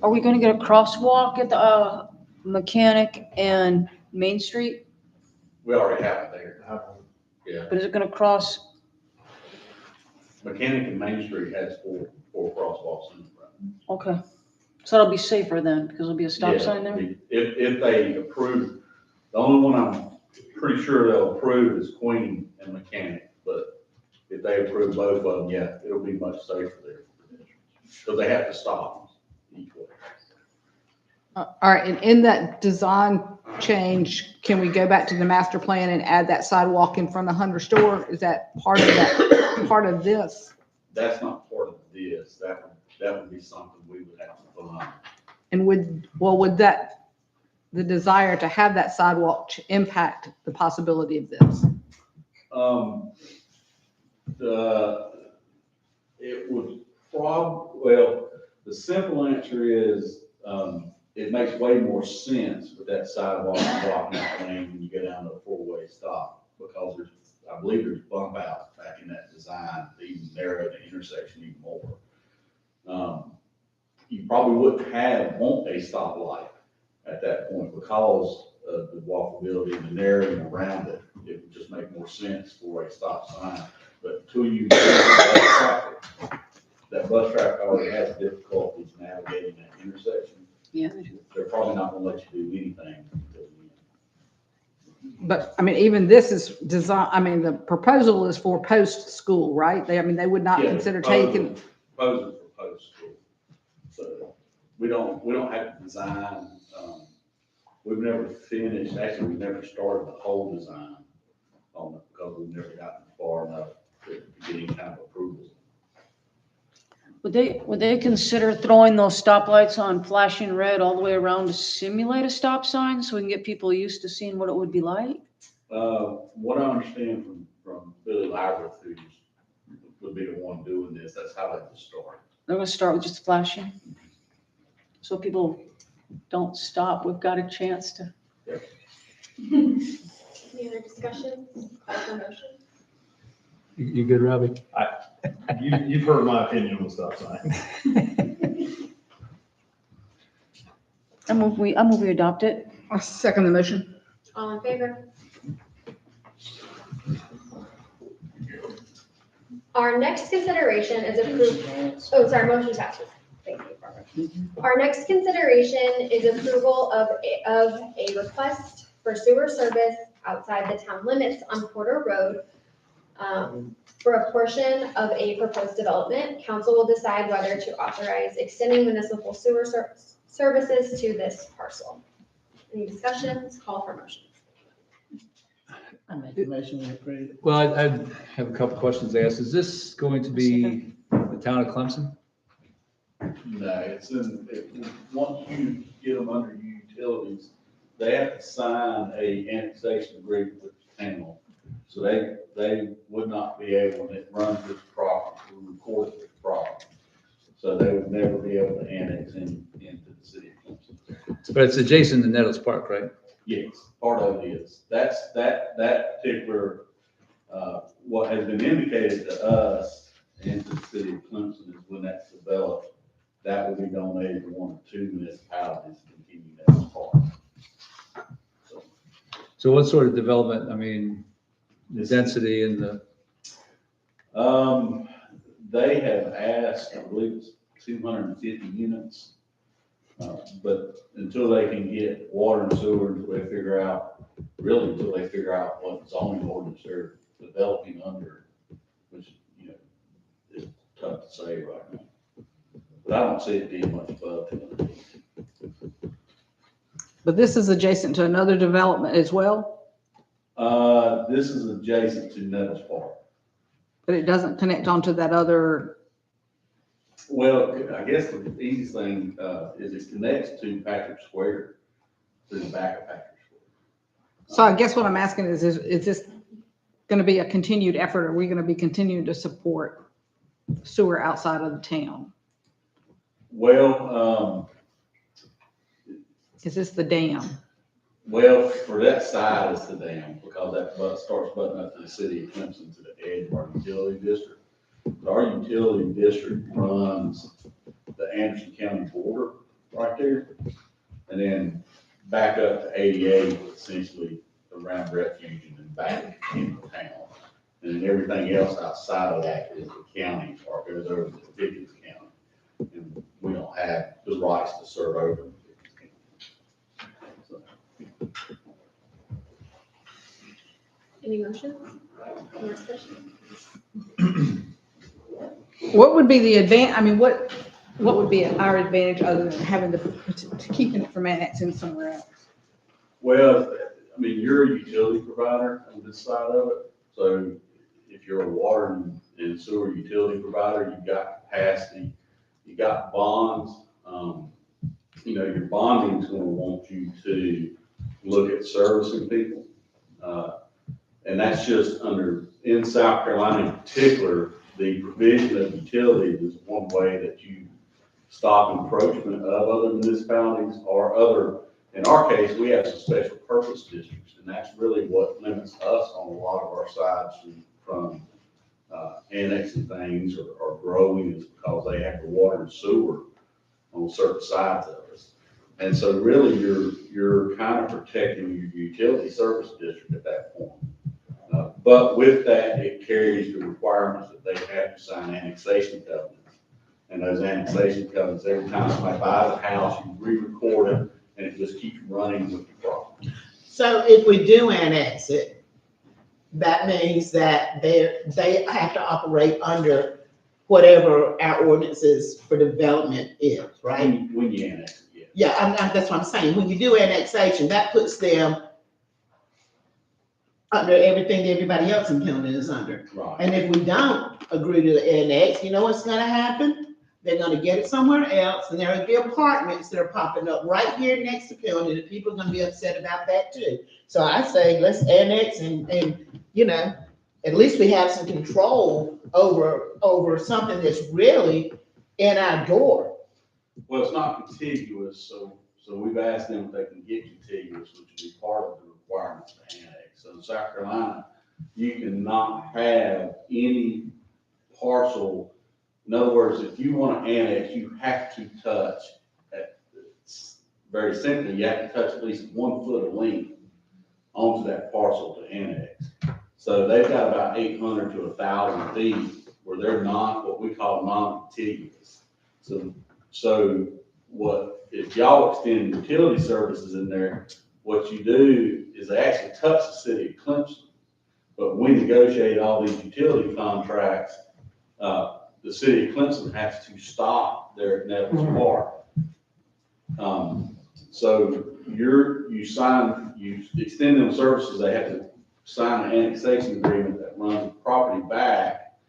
Are we gonna get a crosswalk at the Mechanic and Main Street? We already have it there. Yeah, But is it gonna cross? Mechanic and Main Street has four crosswalks in front. Okay, so it'll be safer then, because there'll be a stop Yeah, sign there? If they approve, the only one I'm pretty sure they'll approve is Queen and Mechanic, but if they approve both of them, yeah, it'll be much safer there for pedestrians. So they have to stop equally. All right, and in that design change, can we go back to the master plan and add that sidewalk in front of Hunter store? Is that part of this? That's not part of this. That would be something we would have to put on. And would the desire to have that sidewalk impact the possibility of this? It would well, the simple answer is, it makes way more sense with that sidewalk blocking that lane when you go down to a 4-way stop, because I believe there's bump outs back in that design to even narrow the intersection even more. You probably wouldn't want a stoplight at that point because of the walkability and the narrowing around it. It would just make more sense for a stop sign. But until you get that bus traffic already has difficulties navigating that intersection. Yeah. They're probably not gonna let you do anything. But I mean, even this is design, I mean, the proposal is for post-school, right? They would not Yeah, consider proposal- taking, Proposal for post-school. So we don't have to design, we've never finished, actually, we've never started the whole design on it because we've never gotten far enough to get any kind of approval. Would they consider throwing those stoplights on flashing red all the way around to simulate a stop sign so we can get people used to seeing what it would be like? What I understand from Billy Labyrinth, who would be the one doing this, that's how they would start. They're gonna start with just flashing. So people don't stop. We've got a chance to. Any other discussions? Call for motion? You good, Robbie? You've heard my opinion on the stop sign. I move we adopt it. I'll second the motion. All in favor? Our next consideration is motion passes. Thank you, Barbara. Our next consideration is approval of a request for sewer service outside the town limits on Porter Road for a portion of a proposed development. Council will decide whether to authorize extending municipal sewer services to this parcel. Any discussions? Call for motion. I make the motion we approve. Well, I have a couple questions to ask. Is this going to be the town of Clemson? No, once you get them under utilities, they have to sign a annexation agreement with the town. So they would not be able, and it runs this property, we record this property. So they would never be able to annex into the city of Clemson. But it's adjacent to Nettles Park, right? Yes, part of it is. That particular What has been indicated to us and to the city of Clemson is when that's developed, that will be donated to one or two municipalities to continue that park. So what sort of development, I mean, the density and the, They have asked, I believe it's 250 units. But until they can get water and sewer, until they figure out what zoning ordinance they're developing under, which, is tough to say right now. But I don't see it being much above 250. But this is adjacent to another development as well, This is adjacent to Nettles Park. but it doesn't connect onto that other. Well, I guess the easiest thing, is it connects to Patrick Square, to the back of Patrick Square. So I guess what I'm asking is this going to be a continued effort? Are we going to be continuing to support sewer outside of the town? Well, Is this the dam? well, for that side is the dam, because that starts butting up to the city of Clemson to the edge of our utility district. But our utility district runs the Anderson County border right there, and then back up to 88, essentially around Refuge and then back into town. And then everything else outside of that is the county, or goes over to Pickens County. And we don't have the rights to serve over Pickens County. So, Any motions? More discussion? What would be the what would be our advantage other than having to keeping it from annexing somewhere else? well, I mean, you're a utility provider on this side of it. So if you're a water and sewer utility provider, you've got capacity, you got bonds. Your bonding is going to want you to look at servicing people. And that's just in South Carolina in particular, the provision of utilities is one way that you stop encroachment of other municipalities or other. In our case, we have some special purpose districts, and that's really what limits us on a lot of our sides from annexing things or growing, is because they have the water and sewer on certain sides of us. And so really you're kind of protecting your utility service district at that point. But with that, it carries the requirements that they have to sign annexation covenants. And those annexation covenants, every time somebody buys a house, you re-record it, and it just keeps running with the property. So if we do annex it, that means that they have to operate under whatever our ordinances for development is, right? When you annex it, yeah. Yeah, that's what I'm saying. When you do annexation, that puts them under everything that everybody else in Pendleton is under. Right. And if we don't agree to the annex, you know what's gonna happen? They're gonna get it somewhere else, and there will be apartments that are popping up right here next to Pendleton, and people are gonna be upset about that too. So I say, let's annex and at least we have some control over something that's really in our door. Well, it's not contiguous, so we've asked them if they can get contiguous, which would be part of the requirements to annex. So in South Carolina, you cannot have any parcel. In other words, if you want to annex, you have to touch, very simply, you have to touch at least 1 foot of length onto that parcel to annex. So they've got about 800 to 1,000 feet where they're not what we call non-contiguous. So if y'all extend utility services in there, what you do is they actually touch the city of Clemson. But when we negotiate all these utility contracts, the city of Clemson has to stop there at Nettles Park. So you extend them services, they have to sign an annexation agreement that runs the property back.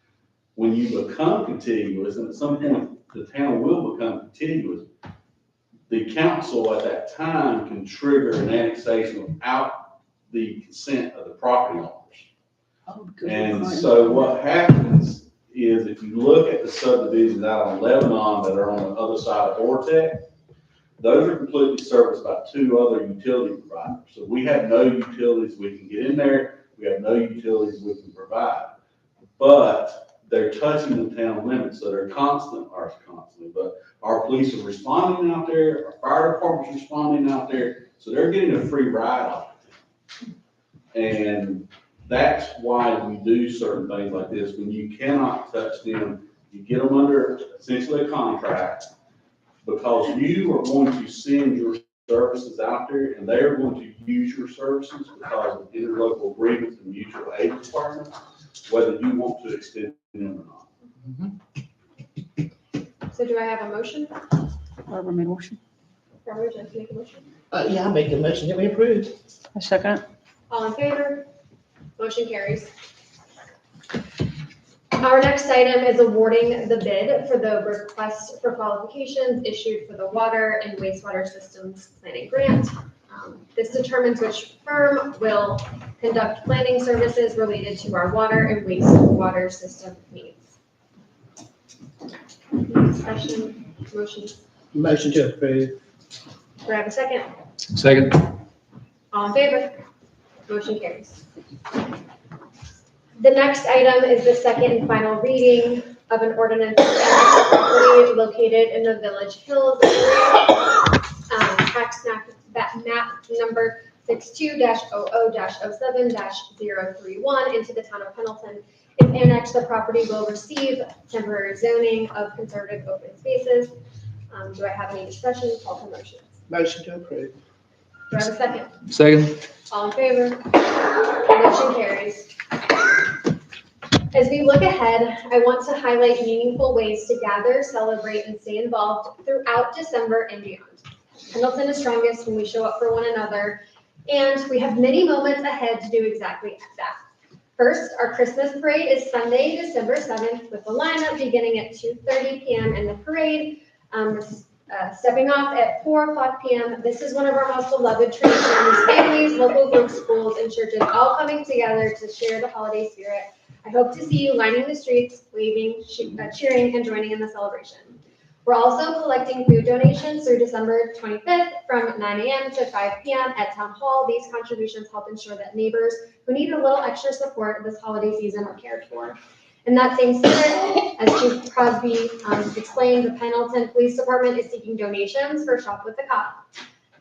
When you become contiguous, and at some point the town will become contiguous, the council at that time can trigger an annexation without the consent of the property owners. And so what happens is, if you look at the subdivisions out on Lebanon that are on the other side of Ortec, those are completely serviced by 2 other utility providers. So we have no utilities. We can get in there. We have no utilities we can provide. But they're touching the town limits, so they're constantly, but our police are responding out there, our fire department's responding out there, so they're getting a free ride off of it. And that's why we do certain things like this. When you cannot touch them, you get them under essentially a contract, because you are going to send your services out there, and they're going to use your services because of interlocal agreements and mutual aid requirements, whether you want to extend them or not. So do I have a motion? Barbara made a motion. Barbara, would you like to make a motion? Yeah, I'll make the motion that we approve. I second it. All in favor? Motion carries. Our next item is awarding the bid for the request for qualifications issued for the water and wastewater systems planning grant. This determines which firm will conduct planning services related to our water and wastewater system needs. Discussion, motions. Motion to approve. Do I have a second? Second. All in favor? Motion carries. The next item is the second and final reading of an ordinance property located in the Village Hills area. Tax map number 62-00-07-031 into the town of Pendleton. If annexed, the property will receive temporary zoning of conservative open spaces. Do I have any discussion? Call for motion. Motion to approve. Do I have a second? Second. All in favor? Motion carries. As we look ahead, I want to highlight meaningful ways to gather, celebrate, and stay involved throughout December and beyond. Pendleton is strongest when we show up for one another, and we have many moments ahead to do exactly that. First, our Christmas parade is Sunday, December 7th, with the lineup beginning at 2:30 p.m. and the parade stepping off at 4:00 p.m. This is one of our most beloved traditions. Families, local groups, schools, and churches all coming together to share the holiday spirit. I hope to see you lining the streets, waving, cheering, and joining in the celebration. We're also collecting food donations through December 25th from 9 a.m. to 5 p.m. at Town Hall. These contributions help ensure that neighbors who need a little extra support this holiday season are cared for. In that same spirit, as Chief Crosby explained, the Pendleton Police Department is seeking donations for Shop with the Cop,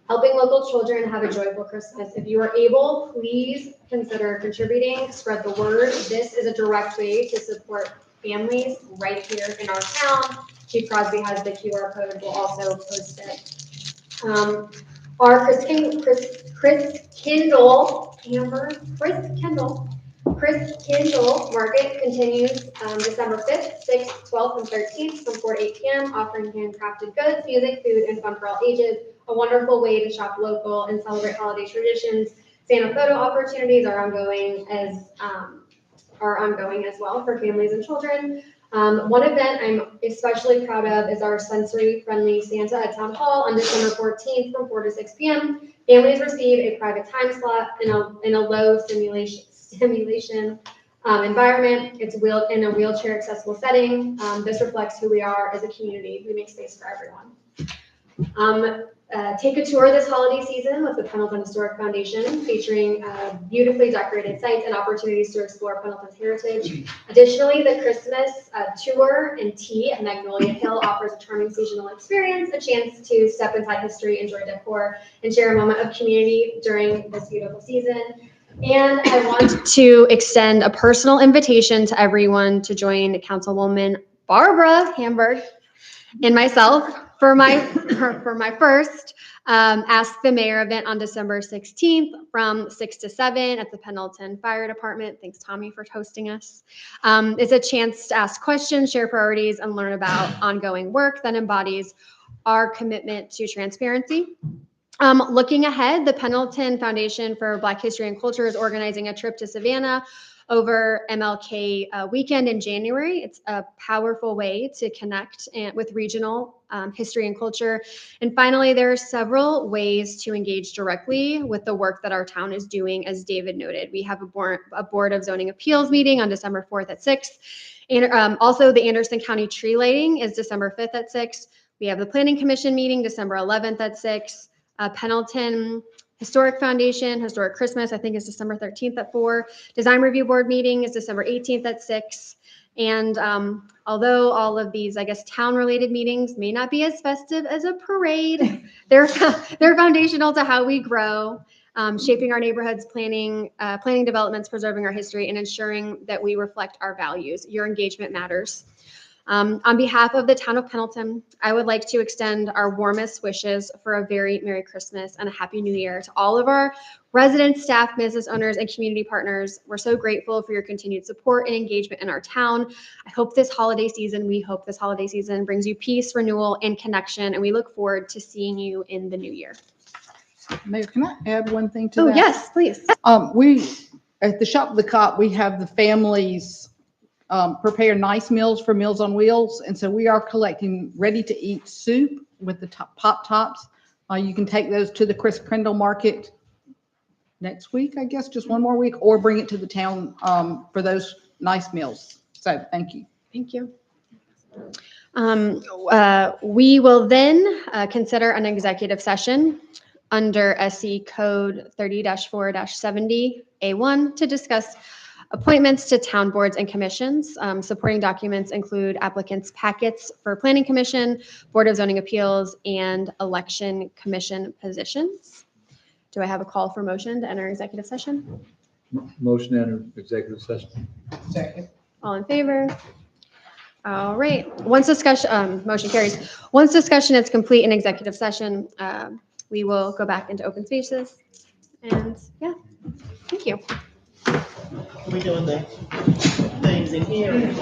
helping local children have a joyful Christmas. If you are able, please consider contributing, spread the word. This is a direct way to support families right here in our town. Chief Crosby has the QR code. We'll also post it. Our Chris Kindle Market continues December 5th, 6th, 12th, and 13th from 4 to 8 p.m., offering handcrafted goods, music, food, and fun for all ages. A wonderful way to shop local and celebrate holiday traditions. Santa photo opportunities are ongoing as well for families and children. One event I'm especially proud of is our sensory-friendly Santa at Town Hall on December 14th from 4 to 6 p.m. Families receive a private time slot in a low stimulation environment. It's in a wheelchair accessible setting. This reflects who we are as a community. We make space for everyone. Take a tour this holiday season with the Pendleton Historic Foundation, featuring beautifully decorated sites and opportunities to explore Pendleton's heritage. Additionally, the Christmas tour and tea at Magnolia Hill offers a charming seasonal experience, a chance to step inside history, enjoy decor, and share a moment of community during this beautiful season. And I want to extend a personal invitation to everyone to join Councilwoman Barbara Hamburg and myself for my first Ask the Mayor event on December 16th from 6 to 7 at the Pendleton Fire Department. Thanks, Tommy, for hosting us. It's a chance to ask questions, share priorities, and learn about ongoing work that embodies our commitment to transparency. Looking ahead, the Pendleton Foundation for Black History and Culture is organizing a trip to Savannah over MLK weekend in January. It's a powerful way to connect with regional history and culture. And finally, there are several ways to engage directly with the work that our town is doing, as David noted. We have a Board of Zoning Appeals meeting on December 4th at 6. And also the Anderson County tree lighting is December 5th at 6. We have the Planning Commission meeting December 11th at 6. Pendleton Historic Foundation, Historic Christmas, I think is December 13th at 4. Design Review Board meeting is December 18th at 6. And although all of these, I guess, town-related meetings may not be as festive as a parade, they're foundational to how we grow, shaping our neighborhoods, planning developments, preserving our history, and ensuring that we reflect our values. Your engagement matters. On behalf of the town of Pendleton, I would like to extend our warmest wishes for a very Merry Christmas and a Happy New Year to all of our residents, staff, business owners, and community partners. We're so grateful for your continued support and engagement in our town. We hope this holiday season brings you peace, renewal, and connection, and we look forward to seeing you in the new year. Mayor, can I add one thing to Oh, that? yes, please. We, at the Shop of the Cop, we have the families prepare nice meals for Meals on Wheels. And so we are collecting ready-to-eat soup with the pop tops. You can take those to the Chris Crandall Market next week, I guess, just one more week, or bring it to the town for those nice meals. So thank you. Thank you. We will then consider an executive session under SC Code 30-4-70A1 to discuss appointments to town boards and commissions. Supporting documents include applicants' packets for Planning Commission, Board of Zoning Appeals, and Election Commission positions. Do I have a call for motion to enter executive session? Motion to enter executive session. Second. All in favor? All right. Once discussion, motion carries. Once discussion is complete in executive session, we will go back into open spaces. And yeah, thank you. We doing the things in here.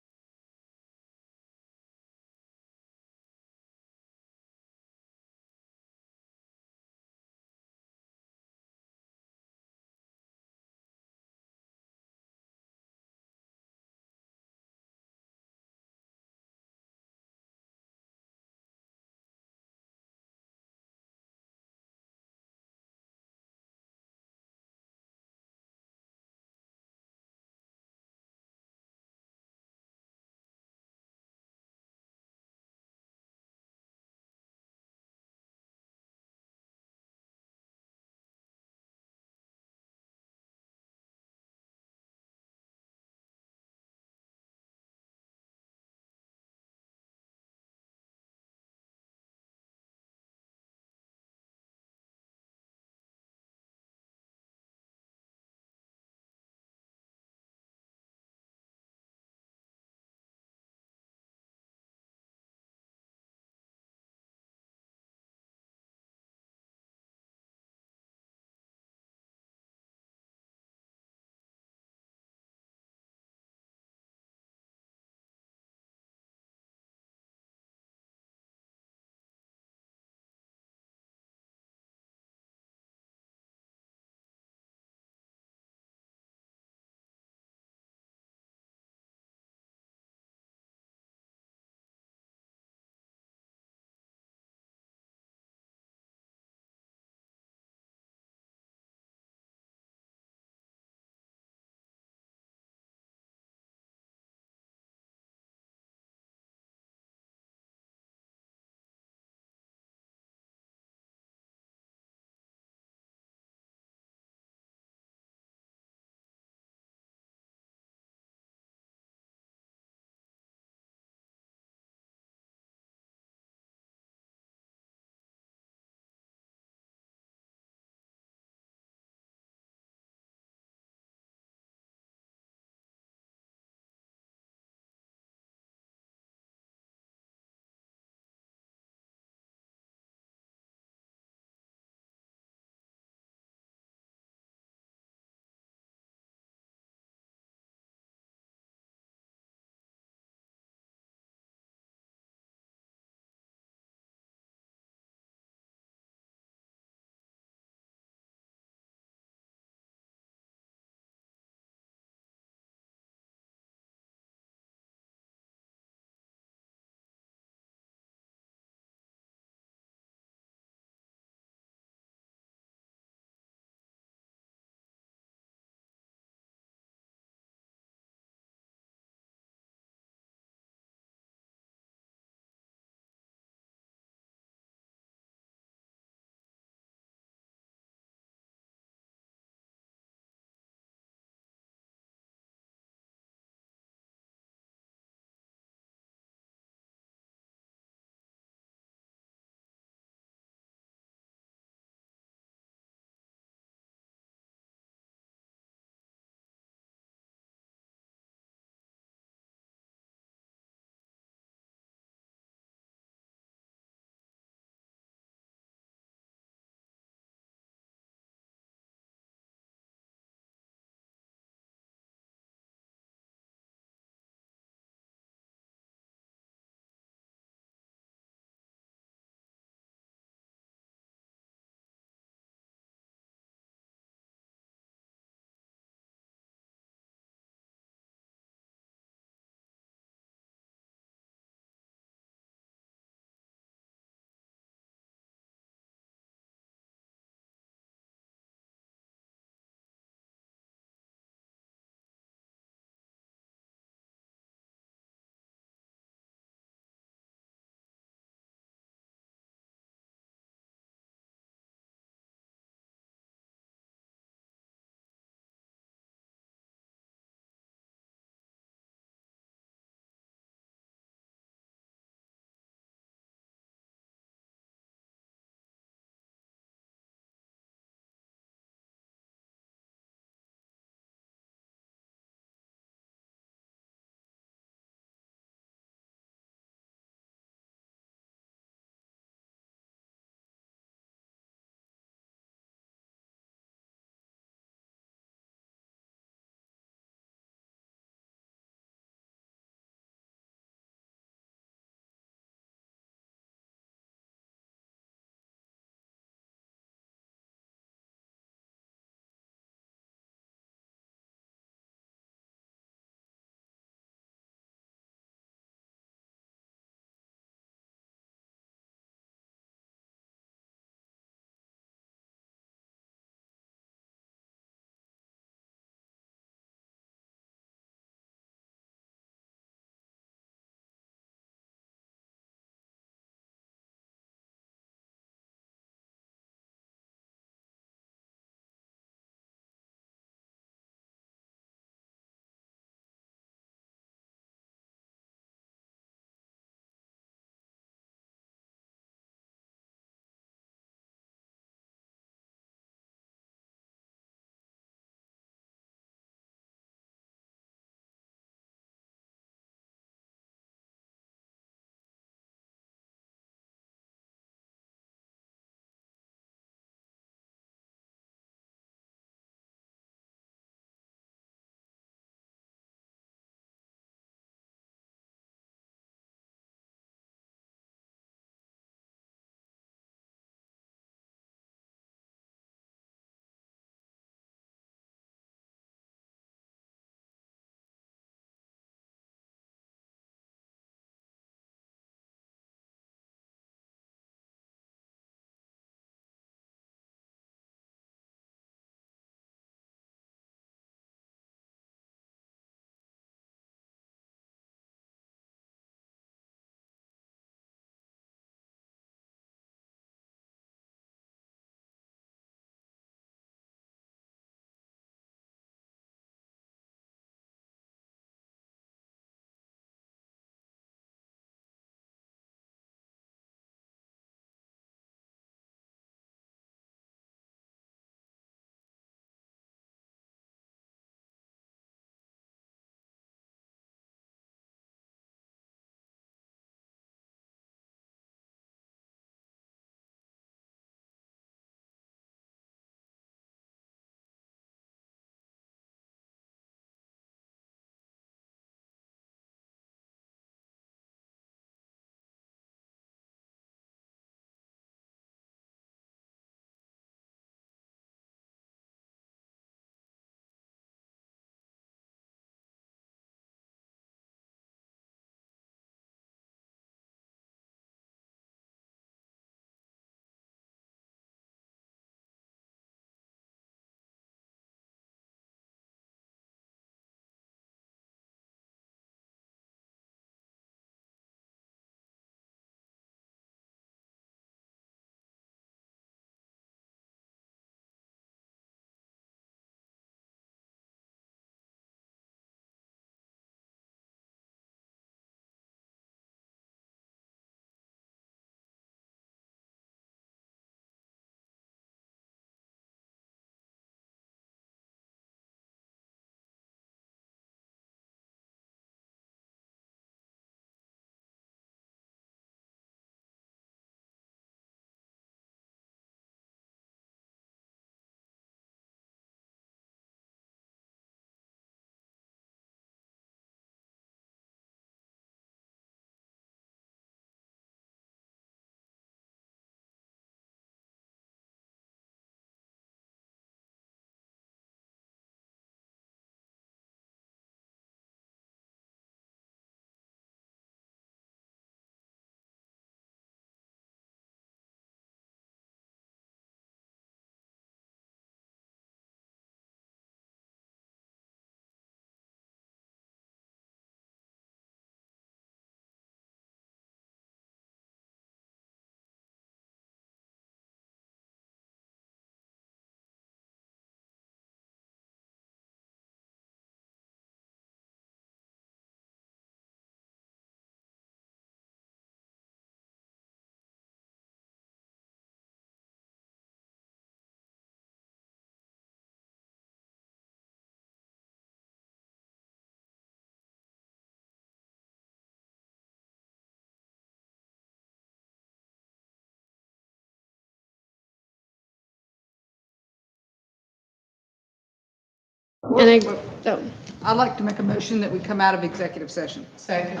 And I, Well, oh, I'd like to make a motion that we come out of executive session. Second.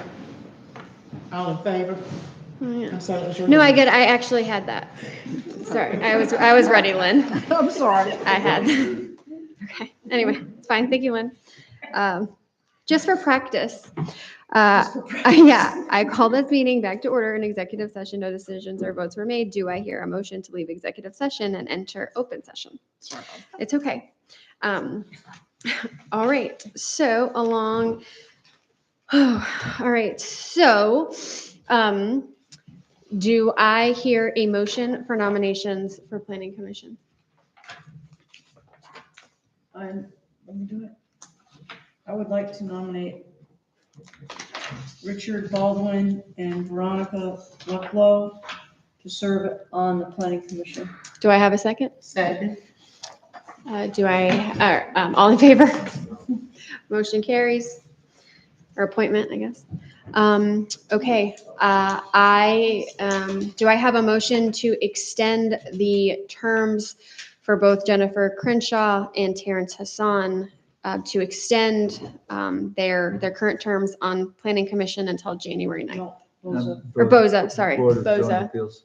All in favor? oh, yeah. I'm sorry, that was your No, name. I actually had that. Sorry, I was ready, Lynn. I'm sorry. I had. Okay, anyway, it's fine. Thank you, Lynn. Just for practice. I call this meeting back to order in executive session. No decisions or votes were made. Do I hear a motion to leave executive session and enter open session? Sorry. It's okay. All right, so all right, so, do I hear a motion for nominations for planning commission? Let me do it. I would like to nominate Richard Baldwin and Veronica Lucklow to serve on the planning commission. Do I have a second? Second. All in favor? Motion carries, or appointment, I guess. Okay, do I have a motion to extend the terms for both Jennifer Crenshaw and Terrence Hassan to extend their current terms on planning commission until January 9th? No, those are- Or BOZA, sorry, Board of Zoning BOZA, Appeals.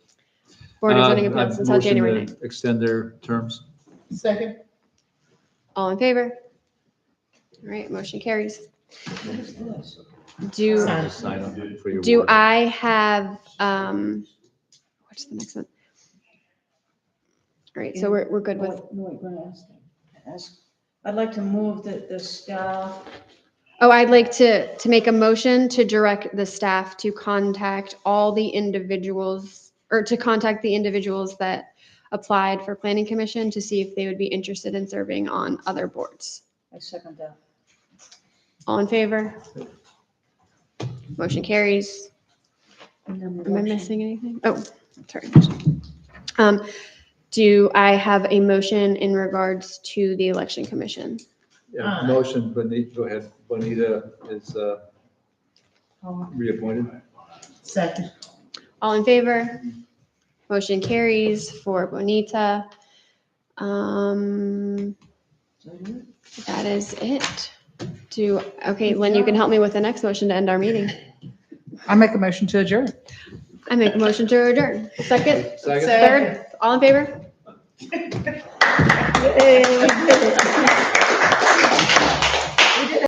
Board of Zoning Appeals until Motion January to 9th. Extend their terms. Second. All in favor? All right, motion carries. what is this? Do, Just sign them for your do ward. I have, what's the next one? All right, so we're good with, No, wait, we're gonna ask. I'd like to move that the staff, oh, I'd like to make a motion to direct the staff to contact all the individuals, or to contact the individuals that applied for planning commission to see if they would be interested in serving on other boards. I second that. All in favor? Motion carries. And then Am I election. missing anything? Oh, sorry. Do I have a motion in regards to the election commission? Yeah, motion, Bonita, go ahead. Bonita is reappointed. Second. All in favor? Motion carries for Bonita. That is it. Okay, Lynn, you can help me with the next motion to end our meeting. I make a motion to adjourn. I make a motion to adjourn. Second? Second. Third? All in favor? Hey, we did it.